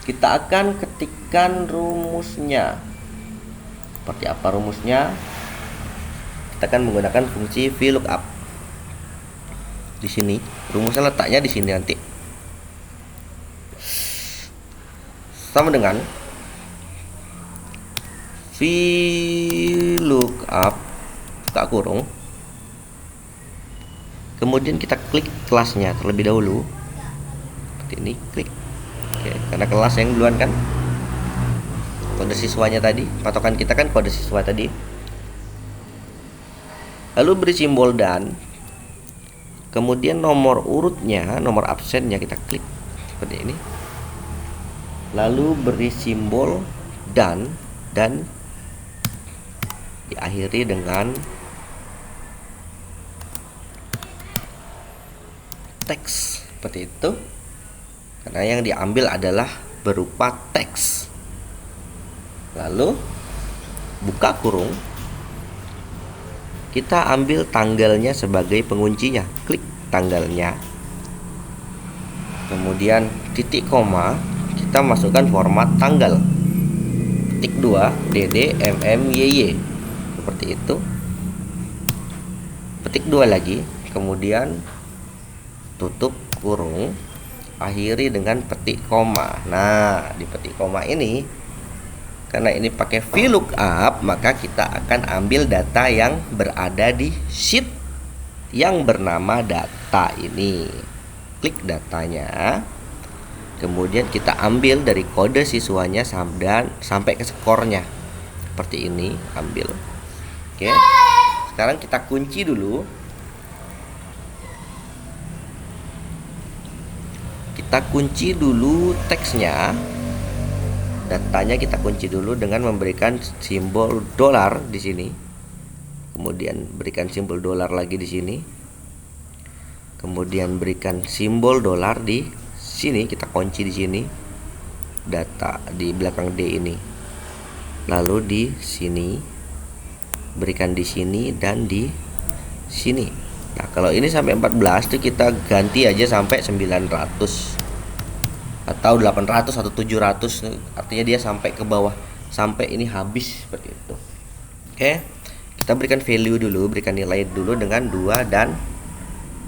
[SPEAKER 1] kita akan ketikkan rumusnya. Seperti apa rumusnya? Kita akan menggunakan fungsi VLOOKUP. Di sini, rumusnya letaknya di sini nanti. Sama dengan VLOOKUP buka kurung. Kemudian kita klik kelasnya terlebih dahulu. Seperti ini, klik. Oke, karena kelas yang duluan kan. Kode siswanya tadi, patokan kita kan kode siswa tadi. Lalu beri simbol dan. Kemudian nomor urutnya, nomor absennya kita klik seperti ini. Lalu beri simbol dan diakhiri dengan teks seperti itu, karena yang diambil adalah berupa teks. Lalu buka kurung, kita ambil tanggalnya sebagai penguncinya, klik tanggalnya, kemudian titik koma, kita masukkan format tanggal, petik 2 DD MM YY seperti itu, petik 2 lagi, kemudian tutup kurung, akhiri dengan petik koma. Nah, di petik koma ini, karena ini pakai VLOOKUP, maka kita akan ambil data yang berada di sheet yang bernama data ini. Klik datanya, kemudian kita ambil dari kode siswanya sampai ke skornya. Seperti ini, ambil. Oke. Sekarang kita kunci dulu. Kita kunci dulu teksnya. Datanya kita kunci dulu dengan memberikan simbol dolar di sini. Kemudian berikan simbol dolar lagi di sini. Kemudian berikan simbol dolar di sini, kita kunci di sini. Data di belakang D ini. lalu di sini, berikan di sini dan di sini. Nah, kalau ini sampai 14 itu kita ganti aja sampai 900 atau 800 atau 700, artinya dia sampai ke bawah, sampai ini habis seperti itu. Oke, kita berikan value dulu, berikan nilai dulu dengan 2 dan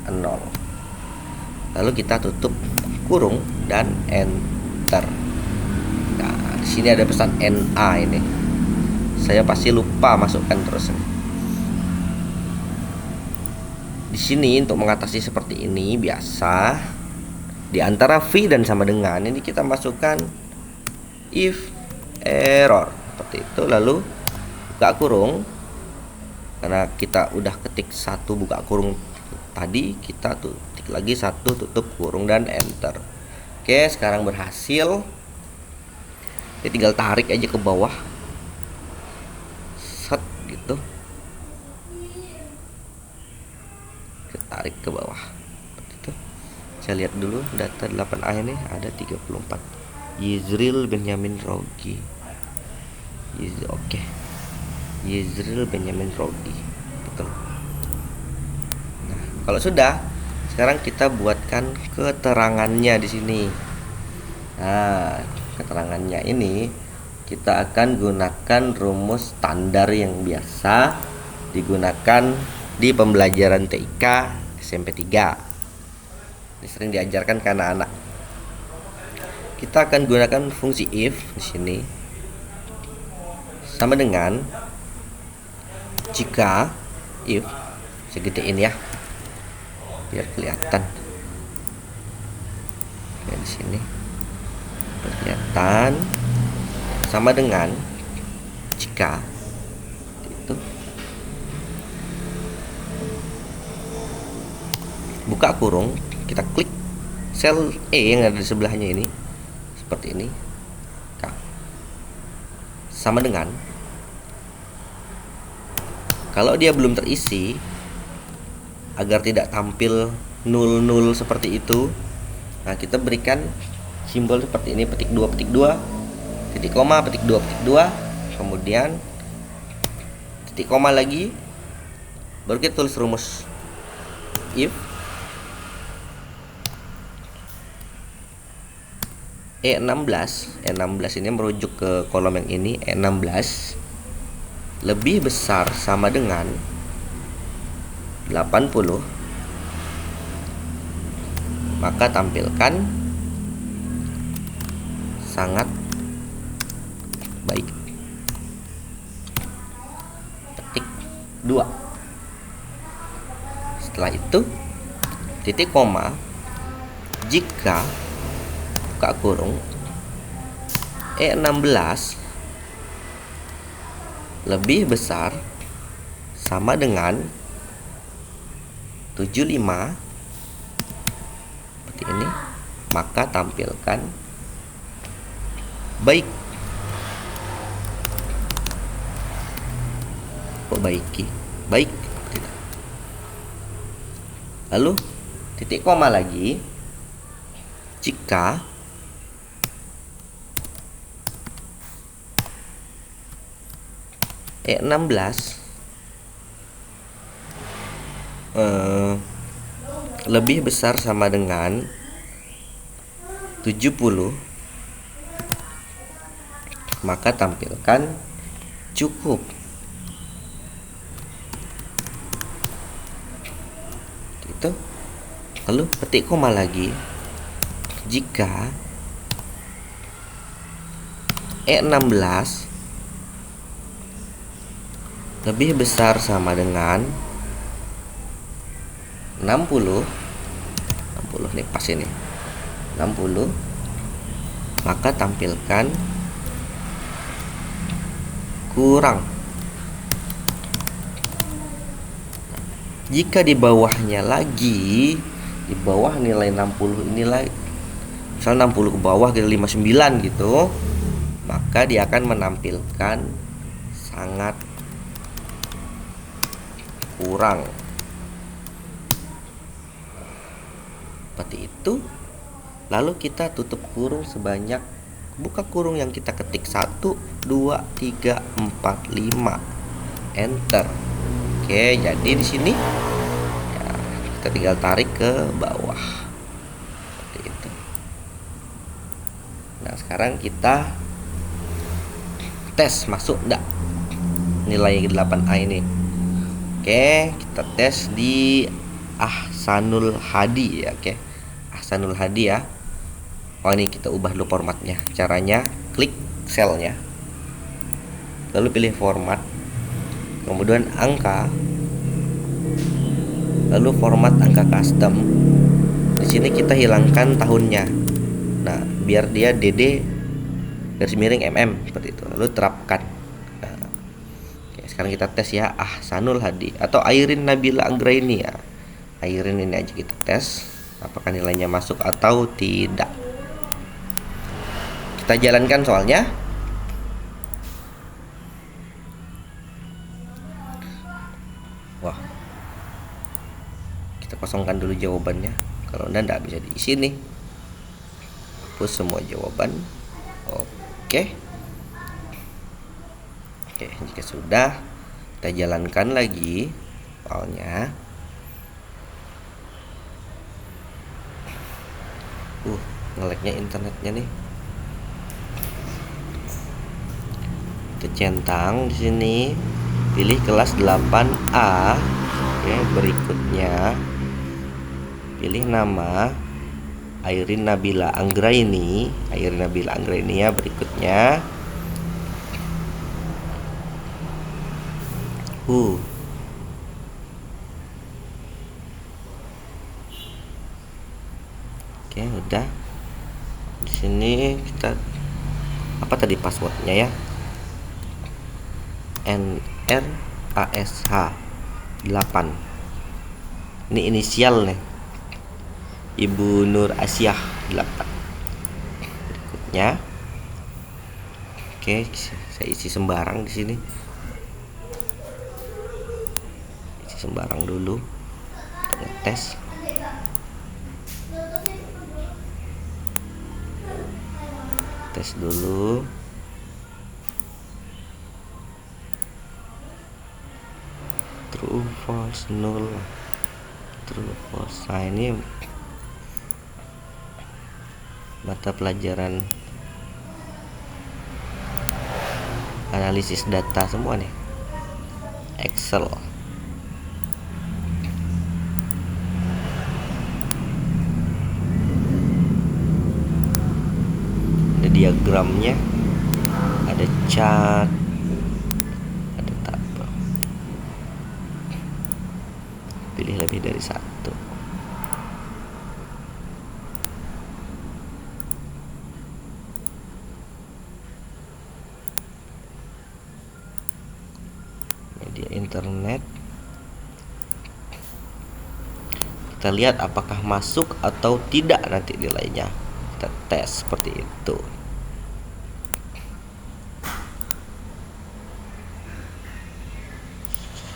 [SPEAKER 1] 0. Lalu kita tutup kurung dan enter. Nah, di sini ada pesan NA ini. Saya pasti lupa masukkan terus. Di sini untuk mengatasi seperti ini biasa di antara V dan sama dengan ini kita masukkan if error seperti itu, lalu buka kurung. Karena kita udah ketik 1 buka kurung tadi, kita ketik lagi 1 tutup kurung dan enter. Oke, sekarang berhasil. Ini tinggal tarik aja ke bawah, set gitu, tarik ke bawah seperti itu. Saya lihat dulu data 8A ini ada 34. Yizril Benyamin Rogi. Oke. Yizril Benyamin Rogi. Betul. Nah, kalau sudah, sekarang kita buatkan keterangannya di sini. Nah, keterangannya ini kita akan gunakan rumus standar yang biasa digunakan di pembelajaran TIK SMP 3. Ini sering diajarkan ke anak-anak. Kita akan gunakan fungsi if di sini sama dengan jika if, saya gedein ya biar kelihatan. Oke, di sini kelihatan, sama dengan jika itu buka kurung, kita klik sel E yang ada di sebelahnya ini seperti ini, sama dengan kalau dia belum terisi, agar tidak tampil 00 seperti itu, nah kita berikan simbol seperti ini, petik 2 titik koma, petik 2 kemudian titik koma lagi, baru kita tulis rumus if E16 ini merujuk ke kolom yang ini, E16 lebih besar sama dengan 80, maka tampilkan sangat baik. Petik 2. Setelah itu titik koma, jika buka kurung E16 lebih besar sama dengan 75 seperti ini, maka tampilkan baik. Perbaiki baik. Lalu titik koma lagi, jika E16 lebih besar sama dengan 70, maka tampilkan cukup. Gitu. Lalu petik koma lagi, jika E16 lebih besar sama dengan 60 nih, pas ini 60, maka tampilkan kurang. Jika di bawahnya lagi, di bawah nilai 60 ini lagi, misal 60 ke bawah gitu 59 gitu, maka dia akan menampilkan sangat kurang. Seperti itu. Lalu kita tutup kurung sebanyak buka kurung yang kita ketik 1 2 3 4 5, enter. Oke, jadi di sini ya, kita tinggal tarik ke bawah seperti itu. Nah, sekarang kita tes masuk enggak nilai 8A ini. Oke, kita tes di Ahsanul Hadi ya. Oke, Ahsanul Hadi ya. Oh, ini kita ubah dulu formatnya. Caranya klik selnya, lalu pilih format, kemudian angka, lalu format angka custom. Di sini kita hilangkan tahunnya. Nah, biar dia DD garis miring MM seperti itu. Lalu terapkan. Nah, oke, sekarang kita tes ya, Ahsanul Hadi atau Airin Nabila Anggraini ya. Airin ini aja kita tes apakah nilainya masuk atau tidak. Kita jalankan soalnya. Wah, kita kosongkan dulu jawabannya. Kalau enggak bisa diisi nih. Hapus semua jawaban. Oke. Oke, jika sudah, kita jalankan lagi soalnya. Ngeleknya internetnya nih. Kita centang di sini, pilih kelas 8A. Oke, berikutnya pilih nama Airin Nabila Anggraini. Airin Nabila Anggraini ya. Berikutnya oke, udah. Di sini kita apa tadi passwordnya ya? NRASH 8. Ini inisial nih, Ibu Nur Asyah 8. Berikutnya, oke, saya isi sembarang di sini. Isi sembarang dulu untuk ngetes. Tes dulu. True, false, null. True, false. Nah, ini mata pelajaran analisis data semua nih, Excel. Ada diagramnya, ada chart, ada tabel. Pilih lebih dari satu. Media internet. Kita lihat apakah masuk atau tidak nanti nilainya. Kita tes seperti itu.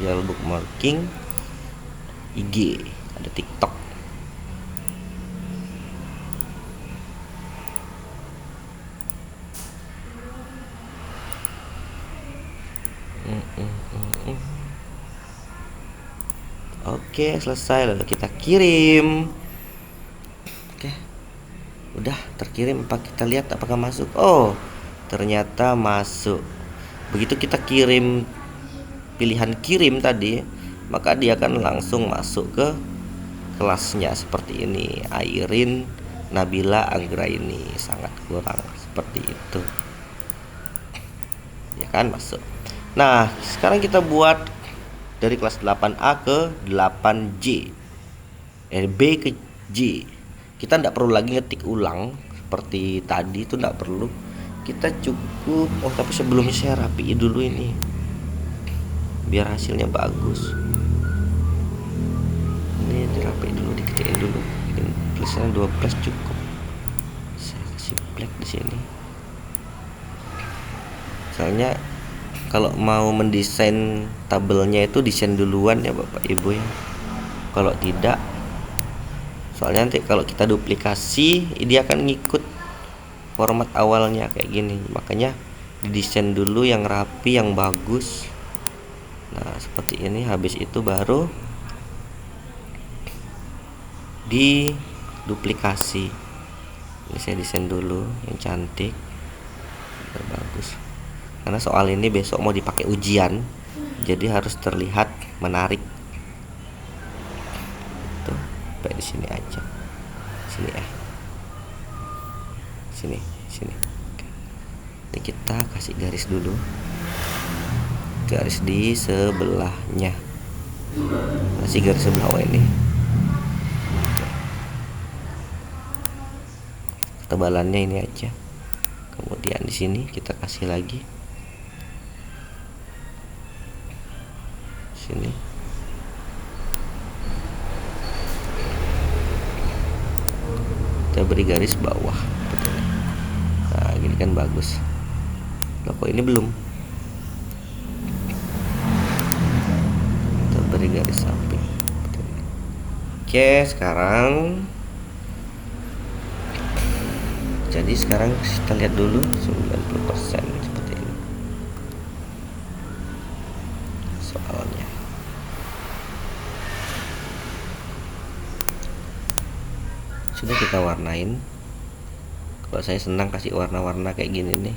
[SPEAKER 1] Social bookmarking, IG, ada TikTok. Oke, selesai, lalu kita kirim. Oke, udah terkirim. Apa kita lihat apakah masuk? Oh, ternyata masuk. Begitu kita kirim pilihan kirim tadi, maka dia akan langsung masuk ke kelasnya seperti ini, Airin Nabila Anggraini. Sangat kurang seperti itu ya kan, masuk. Nah, sekarang kita buat dari kelas 8A ke 8J, B ke J. Kita tidak perlu lagi ngetik ulang seperti tadi, itu tidak perlu. Kita cukup, tapi sebelumnya saya rapiin dulu ini biar hasilnya bagus. Ini dirapiin dulu, diketiin dulu. Tulisannya 12 cukup. Saya kasih black di sini. Soalnya kalau mau mendesain tabelnya itu desain duluan ya Bapak Ibu ya. Kalau tidak, soalnya nanti kalau kita duplikasi dia akan ngikut format awalnya kayak gini, makanya didesain dulu yang rapi, yang bagus. Nah seperti ini. Habis itu baru diduplikasi. Ini saya desain dulu yang cantik biar bagus, karena soal ini besok mau dipakai ujian, jadi harus terlihat menarik. Tuh, kayak di sini aja. Sini sini. Ini kita kasih garis dulu, garis di sebelahnya, kasih garis sebelah bawah ini. Ketebalannya ini aja. Kemudian di sini kita kasih lagi sini. Kita beri garis bawah. Nah gini kan bagus. Loh kok ini belum? Kita beri garis samping. Oke, sekarang jadi sekarang kita lihat dulu 90% seperti ini soalnya. Sudah kita warnain. Kalau saya senang kasih warna-warna kayak gini nih.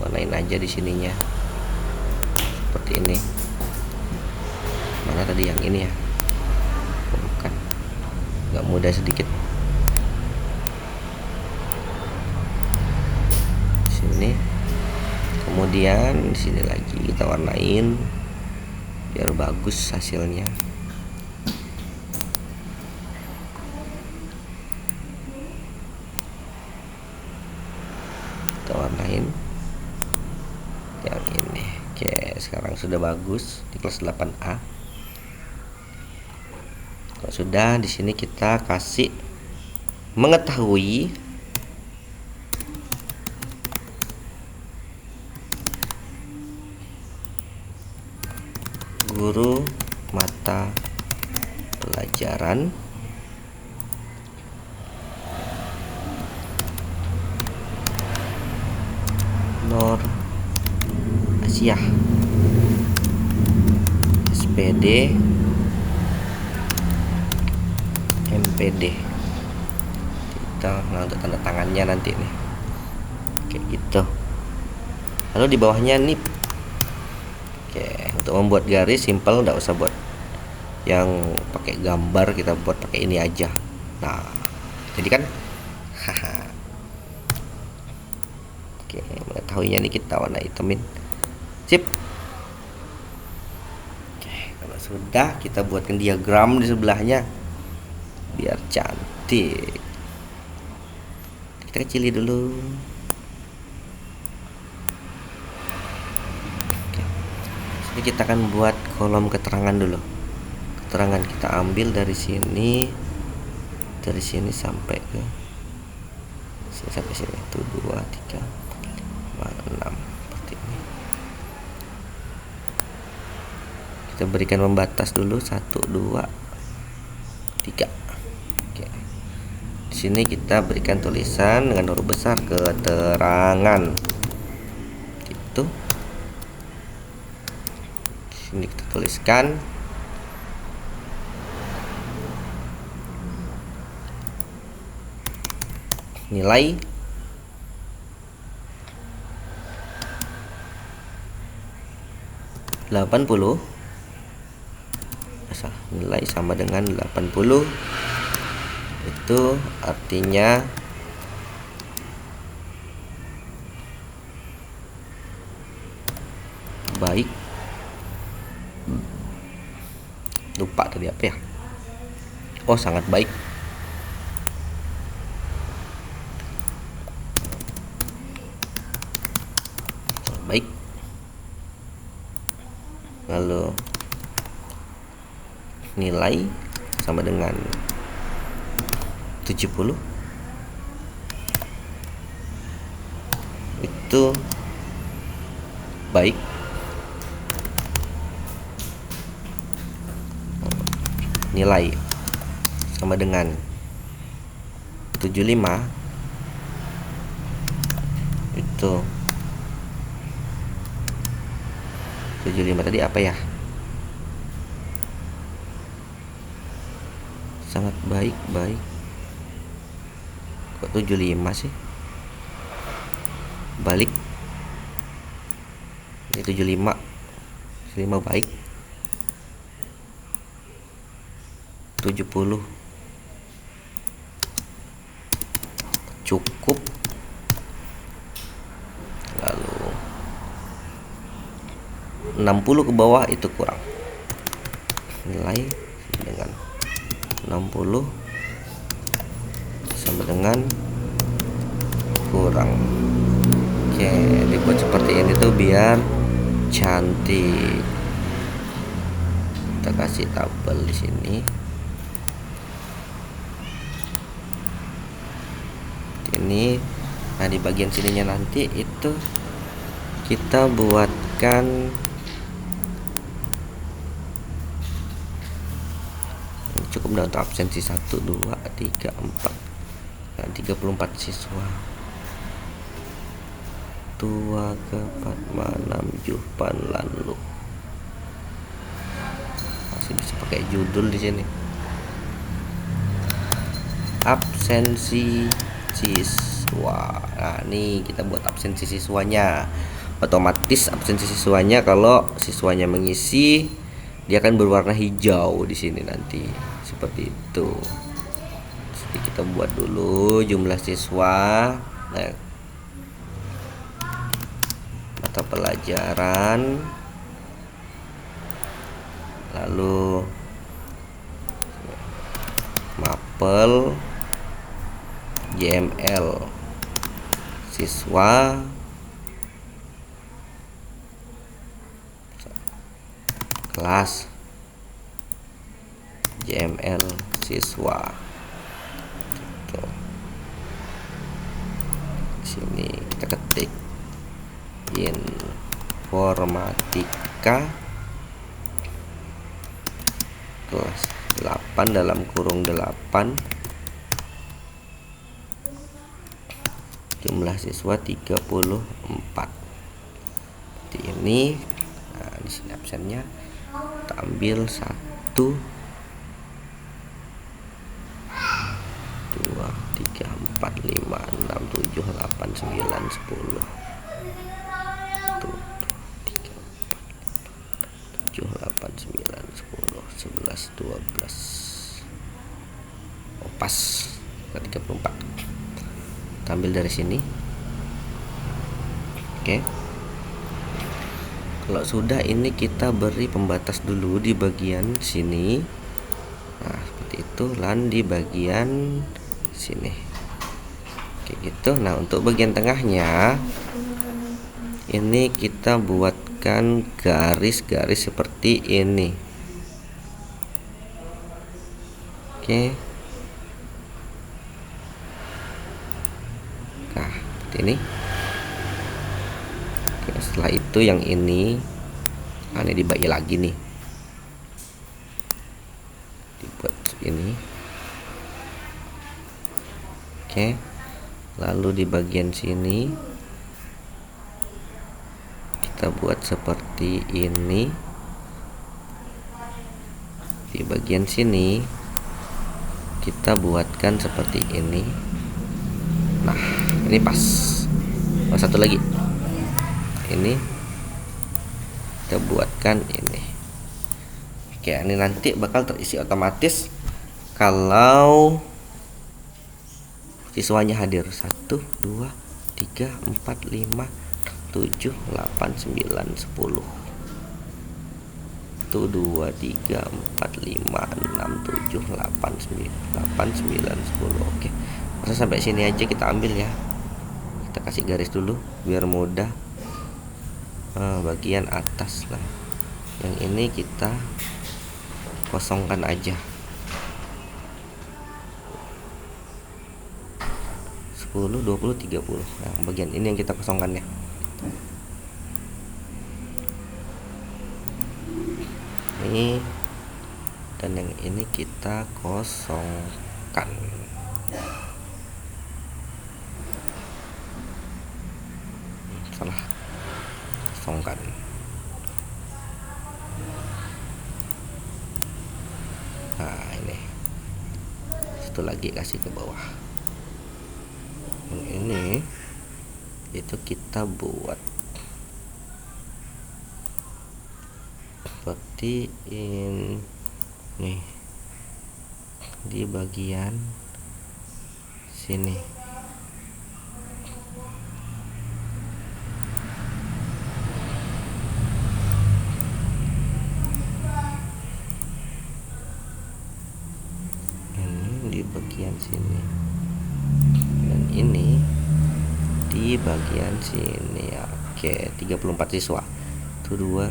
[SPEAKER 1] Warnain aja di sininya seperti ini. Mana tadi yang ini ya? Bukan, agak mudah sedikit. Sini, kemudian di sini lagi kita warnain biar bagus hasilnya. Kita warnain yang ini. Oke, sekarang sudah bagus di kelas 8A. Kalau sudah, di sini kita kasih mengetahui guru mata pelajaran Nor Asia SPD MPD. Kita untuk tanda tangannya nanti nih kayak gitu. Lalu di bawahnya nip. Oke, untuk membuat garis simple, nggak usah buat yang pakai gambar, kita buat pakai ini aja. Nah jadi kan haha. Oke, mengetahuinya nih kita warna hitamin. Sip. Oke, kalau sudah kita buatkan diagram di sebelahnya biar cantik. Kita kecili dulu. Oke. Jadi kita akan buat kolom keterangan dulu. Keterangan kita ambil dari sini sampai ke sini, sampai sini. 1, 2, 3, 4, 5, 6 seperti ini. Kita berikan pembatas dulu 1, 2, 3. Oke. Di sini kita berikan tulisan dengan huruf besar keterangan. Gitu. Di sini kita tuliskan nilai nilai sama dengan 80. Itu artinya baik. Lupa tadi apa ya? Oh, sangat baik. Baik. Lalu nilai sama dengan 70. Itu baik. Nilai sama dengan 75 itu 75 tadi apa ya, sangat baik kok 75 sih, balik ini 75 baik 70 cukup, lalu 60 ke bawah itu kurang, nilai dengan 60 sama dengan kurang. Oke, dibuat seperti ini tuh biar cantik. Kita kasih tabel di sini. Ini, nah di bagian sininya nanti itu kita buatkan cukup dah untuk absensi 1, 2, 3, 4 nah, 34 siswa. Tua ke Fatma 6 Jupan lalu. Masih bisa pakai judul di sini. Absensi siswa. Nah, ini kita buat absensi siswanya. Otomatis absensi siswanya kalau siswanya mengisi dia akan berwarna hijau di sini nanti. Seperti itu. Jadi kita buat dulu jumlah siswa. Nah, mata pelajaran, lalu mapel, JML siswa, kelas, JML siswa. Tuh. Sini kita ketik informatika kelas 8 dalam kurung 8, jumlah siswa 34. Seperti ini. Nah, di sini absennya kita ambil 1 2 3 4 5 6 7 8 9 10 8 9 10 11 12. Oh, pas 34. Kita ambil dari sini. Oke. Kalau sudah ini kita beri pembatas dulu di bagian sini. Nah, seperti itu, lan di bagian sini. Oke, gitu. Nah, untuk bagian tengahnya ini kita buatkan garis-garis seperti ini. Oke. Nah, seperti ini. Oke, setelah itu yang ini, nah ini dibagi lagi nih. Dibuat ini. Oke. Lalu di bagian sini kita buat seperti ini. Di bagian sini kita buatkan seperti ini. Nah, ini pas. Oh, satu lagi. Ini kita buatkan ini. Oke, ini nanti bakal terisi otomatis kalau siswanya hadir. 1 2 3 4 5 7 8 9 10. 1 2 3 4 5 6 7 8 9 10. Oke. Masa sampai sini aja kita ambil ya. Kita kasih garis dulu biar mudah. Bagian atas lah. Yang ini kita kosongkan aja. 10 20 30. Nah, bagian ini yang kita kosongkan ya. Ini dan yang ini kita kosongkan. kosongkan. Nah ini satu lagi kasih ke bawah. Ini itu kita buat seperti ini di bagian sini. Di bagian sini dan ini di bagian sini. Oke, 34 siswa itu 2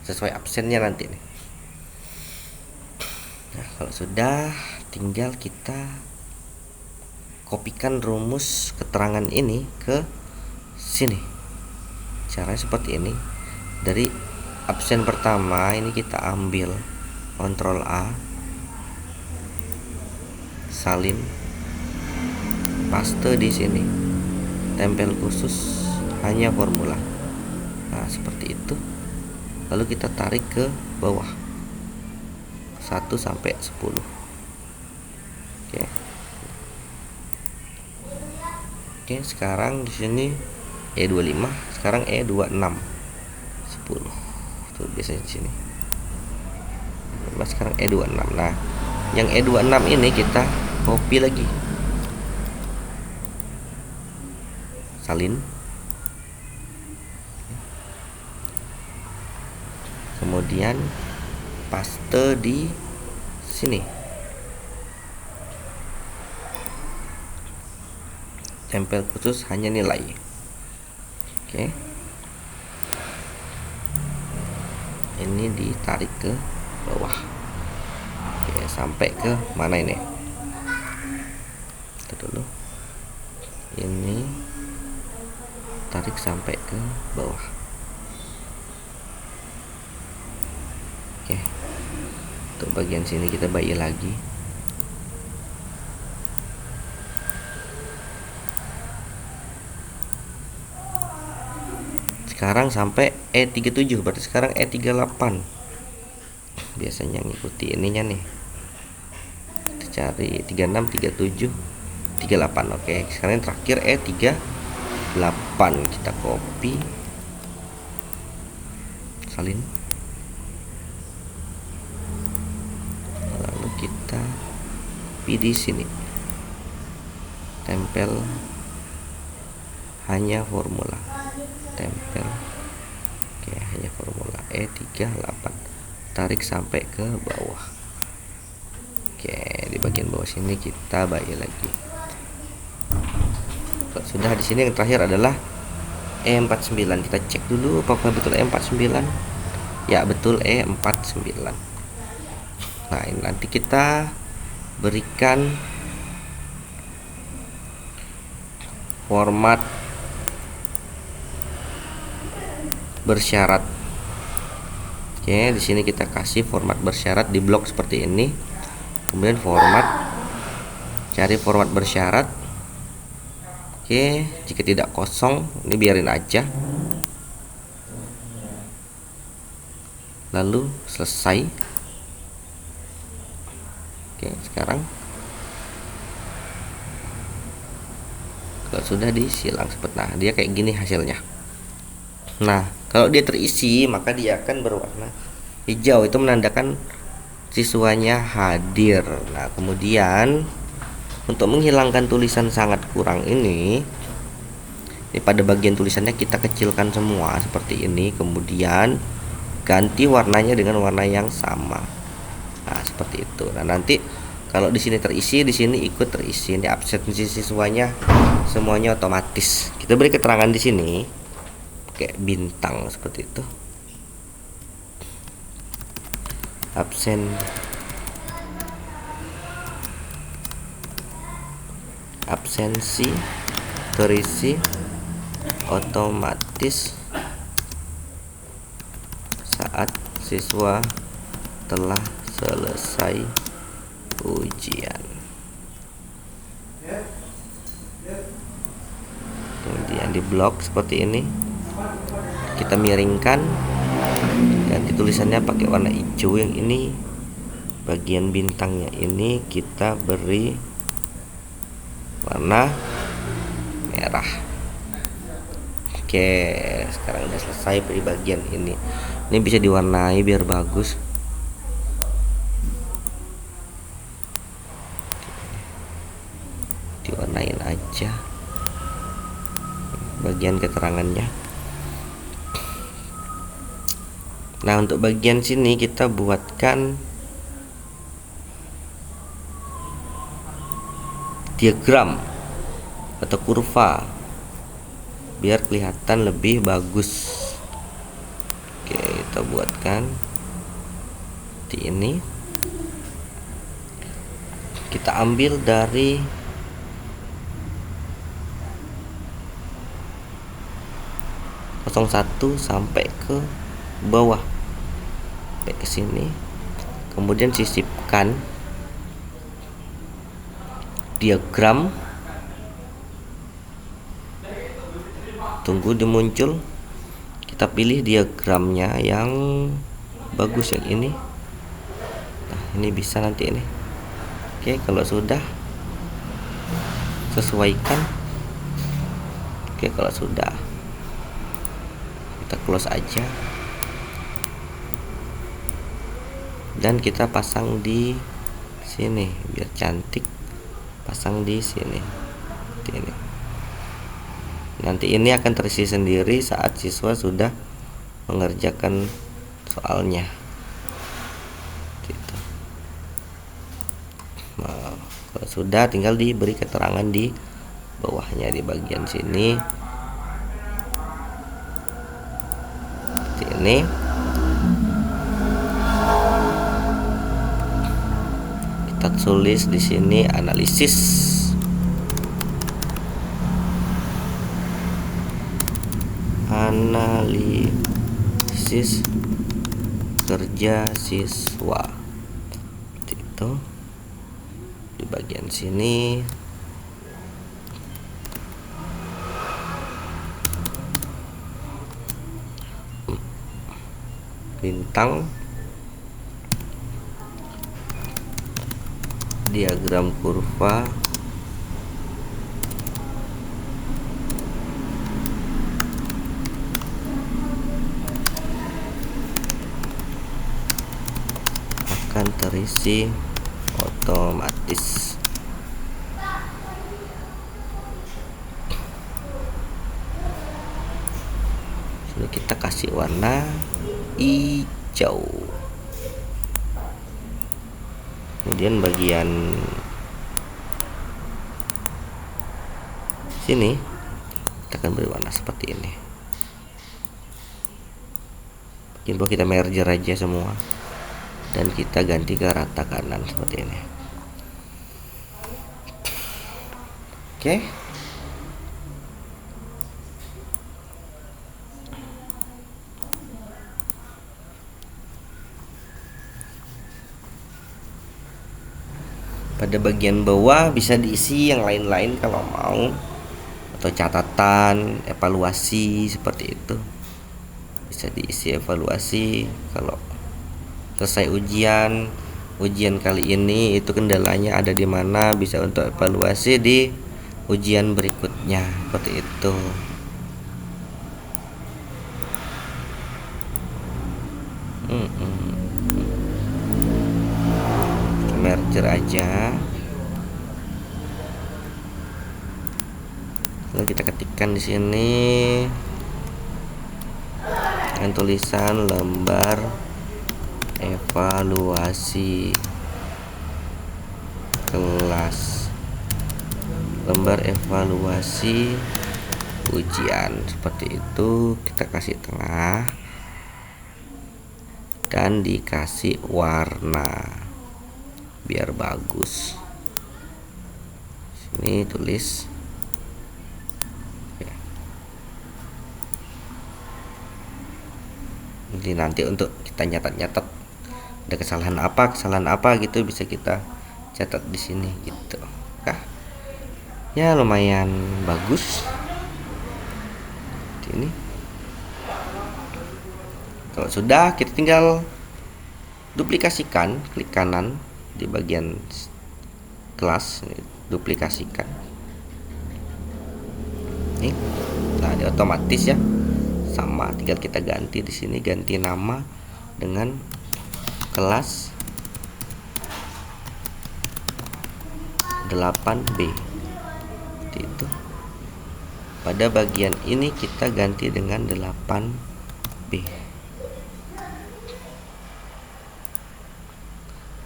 [SPEAKER 1] sesuai absennya nanti nih. Nah kalau sudah, tinggal kita kopikan rumus keterangan ini ke sini. Caranya seperti ini. Dari absen pertama ini kita ambil Ctrl A, salin, paste di sini, tempel khusus hanya formula. Nah seperti itu. Lalu kita tarik ke bawah 1 sampai 10. Oke, sekarang di sini E25, sekarang E26, 10. Tuh biasanya di sini. Sekarang E26. Nah, yang E26 ini kita copy lagi. Salin. Kemudian paste di sini. Tempel khusus hanya nilai. Oke. Ini ditarik ke bawah. Oke, sampai ke mana ini? Itu dulu. Ini tarik sampai ke bawah. Oke. Untuk bagian sini kita bayi lagi. Sekarang sampai E37, berarti sekarang E38. Biasanya ngikuti ininya nih. Kita cari 36, 37, 38. Oke, sekarang yang terakhir E38. Kita copy. Salin. Lalu kita pilih sini. Tempel hanya formula. Tempel. Oke, hanya formula E38. Tarik sampai ke bawah. Oke, di bagian bawah sini kita bayi lagi. Sudah, di sini yang terakhir adalah E49. Kita cek dulu apakah betul E49. Ya, betul E49. Nah, ini nanti kita berikan format bersyarat. Oke, di sini kita kasih format bersyarat di blok seperti ini. Kemudian cari format bersyarat. Oke, jika tidak kosong, ini biarin aja. Lalu selesai. Oke, sekarang kalau sudah disilang seperti, nah dia kayak gini hasilnya. Nah, kalau dia terisi maka dia akan berwarna hijau, itu menandakan siswanya hadir. Nah, kemudian untuk menghilangkan tulisan sangat kurang ini pada bagian tulisannya kita kecilkan semua seperti ini, kemudian ganti warnanya dengan warna yang sama. Nah, seperti itu. Nah, nanti kalau di sini terisi, di sini ikut terisi. Ini absensi siswanya semuanya otomatis. Kita beri keterangan di sini kayak bintang seperti itu. Absensi terisi otomatis saat siswa telah selesai ujian. Kemudian di blok seperti ini. kita miringkan, ganti tulisannya pakai warna hijau. Yang ini bagian bintangnya ini kita beri warna merah. Oke, sekarang udah selesai beri bagian ini. Ini bisa diwarnai biar bagus. Diwarnain aja bagian keterangannya. Nah, untuk bagian sini kita buatkan diagram atau kurva biar kelihatan lebih bagus. Oke, kita buatkan di ini. Kita ambil dari satu sampai ke bawah, sampai ke sini. Kemudian sisipkan diagram, tunggu dia muncul, kita pilih diagramnya yang bagus, yang ini. Nah, ini bisa nanti ini. Oke, kalau sudah sesuaikan. Oke, kalau sudah kita close aja dan kita pasang di sini biar cantik. Pasang di sini seperti ini. Nanti ini akan terisi sendiri saat siswa sudah mengerjakan soalnya gitu. Nah, kalau sudah tinggal diberi keterangan di bawahnya di bagian sini seperti ini. Kita tulis di sini analisis. Analisis kerja siswa. Seperti itu. Di bagian sini bintang, diagram kurva, akan terisi otomatis. Sudah kita kasih warna hijau. Kemudian bagian sini kita akan beri warna seperti ini. Bagian bawah kita merger aja semua dan kita ganti ke rata kanan seperti ini. Oke. Pada bagian bawah bisa diisi yang lain-lain kalau mau, atau catatan, evaluasi seperti itu. Bisa diisi evaluasi kalau selesai ujian kali ini itu kendalanya ada di mana, bisa untuk evaluasi di ujian berikutnya seperti itu. Merger aja. Lalu kita ketikkan di sini dengan tulisan lembar evaluasi kelas, lembar evaluasi ujian seperti itu. Kita kasih tengah dan dikasih warna biar bagus. Sini tulis jadi nanti untuk kita nyatat ada kesalahan apa gitu bisa kita catat di sini gitu. Nah, ya lumayan bagus ini. Kalau sudah, kita tinggal duplikasikan, klik kanan di bagian kelas, duplikasikan. Nih, nah dia otomatis ya, sama. Tinggal kita ganti di sini, ganti nama dengan kelas 8B. Seperti itu. Pada bagian ini kita ganti dengan 8B.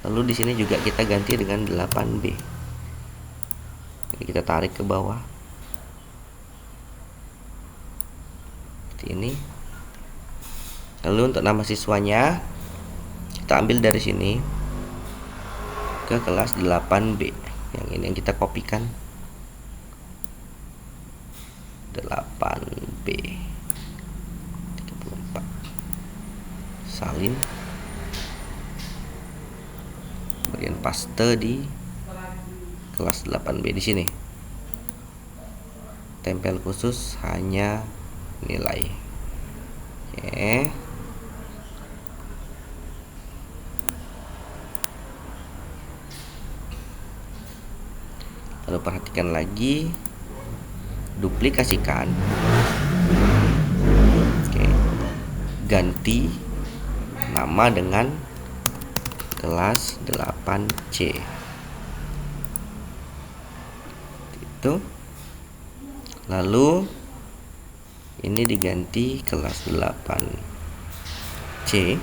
[SPEAKER 1] Lalu di sini juga kita ganti dengan 8B. Jadi kita tarik ke bawah. Seperti ini. Lalu untuk nama siswanya kita ambil dari sini ke kelas 8B. Yang ini yang kita kopikan. 8B 34. Salin. Kemudian paste di kelas 8B di sini. Tempel khusus hanya nilai. Oke. Lalu perhatikan lagi, duplikasikan. Oke. Ganti nama dengan kelas 8C. Itu. Lalu ini diganti kelas 8C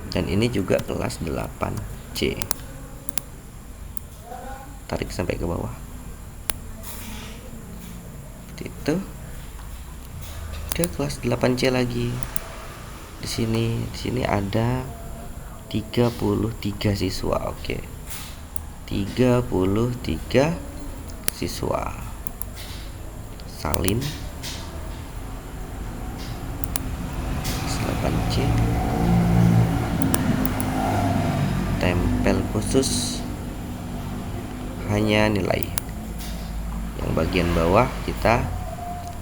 [SPEAKER 1] dan ini juga kelas 8C. Tarik sampai ke bawah. Seperti itu. Ke kelas 8C lagi. Di sini ada 33 siswa. Oke. 33 siswa. Salin 8C. Tempel khusus hanya nilai. Yang bagian bawah kita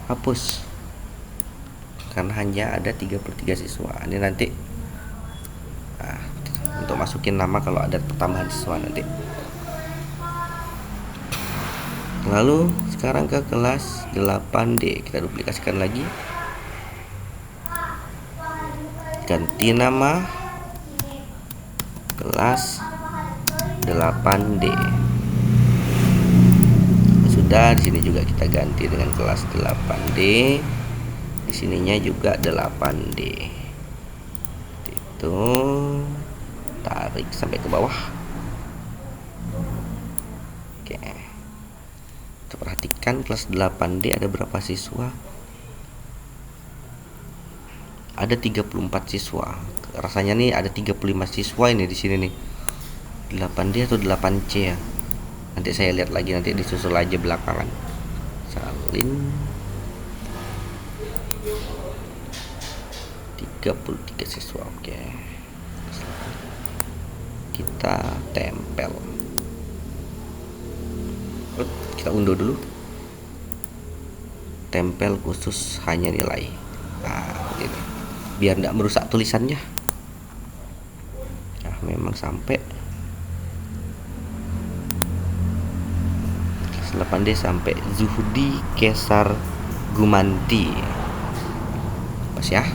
[SPEAKER 1] hapus karena hanya ada 33 siswa. Ini nanti untuk masukin nama kalau ada pertambahan siswa nanti. Lalu sekarang ke kelas 8D, kita duplikasikan lagi, ganti nama kelas 8D. Sudah, di sini juga kita ganti dengan kelas 8D. Di sininya juga 8D. Itu tarik sampai ke bawah. Oke. Kita perhatikan kelas 8D ada berapa siswa? Ada 34 siswa. Rasanya nih ada 35 siswa ini di sini nih. 8D atau 8C ya? Nanti saya lihat lagi, nanti disusul aja belakangan. Salin 33 siswa. Oke. Kita tempel. Kita unduh dulu. Tempel khusus hanya nilai. Nah, ini biar tidak merusak tulisannya. Nah, memang sampai 8D sampai Zuhdi Kesar Gumanti. Pas ya.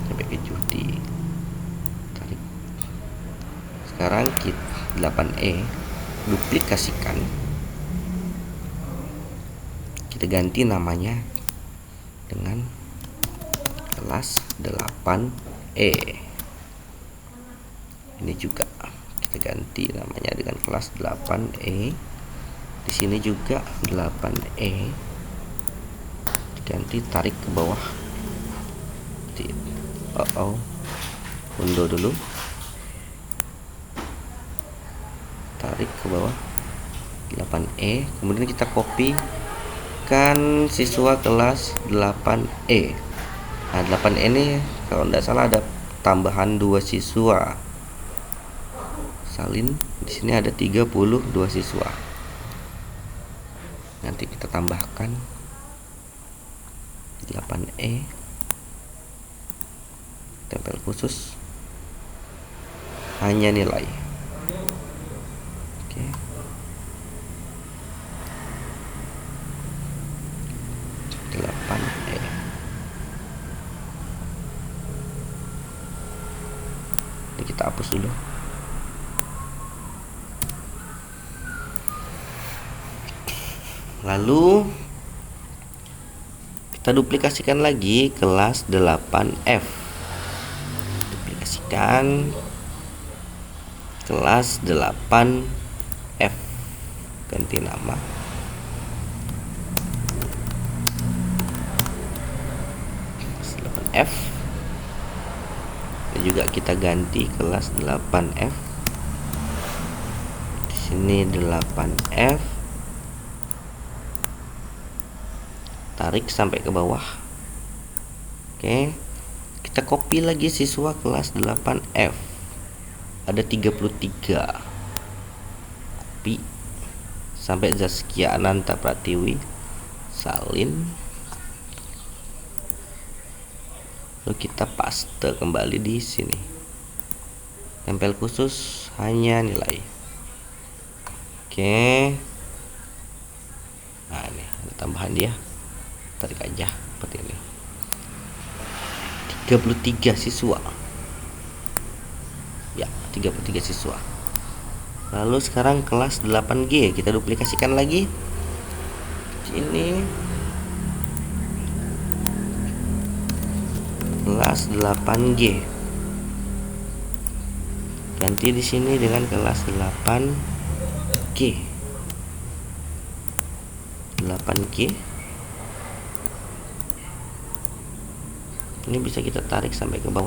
[SPEAKER 1] Sampai ke Zuhdi. Tarik. Sekarang kita 8E duplikasikan. Kita ganti namanya dengan kelas 8E. Ini juga kita ganti namanya dengan kelas 8E. Di sini juga 8E. Ganti, tarik ke bawah. Unduh dulu. Tarik ke bawah 8E. Kemudian kita copy kan siswa kelas 8E. Nah, 8E ini kalau tidak salah ada tambahan 2 siswa. Salin di sini ada 32 siswa. Nanti kita tambahkan 8E. tempel khusus hanya nilai. Oke. Delapan Ini kita hapus dulu. Lalu kita duplikasikan lagi kelas 8F. Duplikasikan kelas 8F, ganti nama. Kelas 8F. Dan juga kita ganti kelas 8F. Di sini 8F. Tarik sampai ke bawah. Oke. Kita copy lagi siswa kelas 8F. Ada 33. Copy sampai Zaskia Ananta Pratiwi, salin. Lalu kita paste kembali di sini. Tempel khusus hanya nilai. Oke. Nah, ini ada tambahan dia. Tarik aja seperti ini. 33 siswa. Ya, 33 siswa. Lalu sekarang kelas 8G kita duplikasikan lagi. Ini kelas 8G. Ganti di sini dengan kelas 8G. 8G. Ini bisa kita tarik sampai ke bawah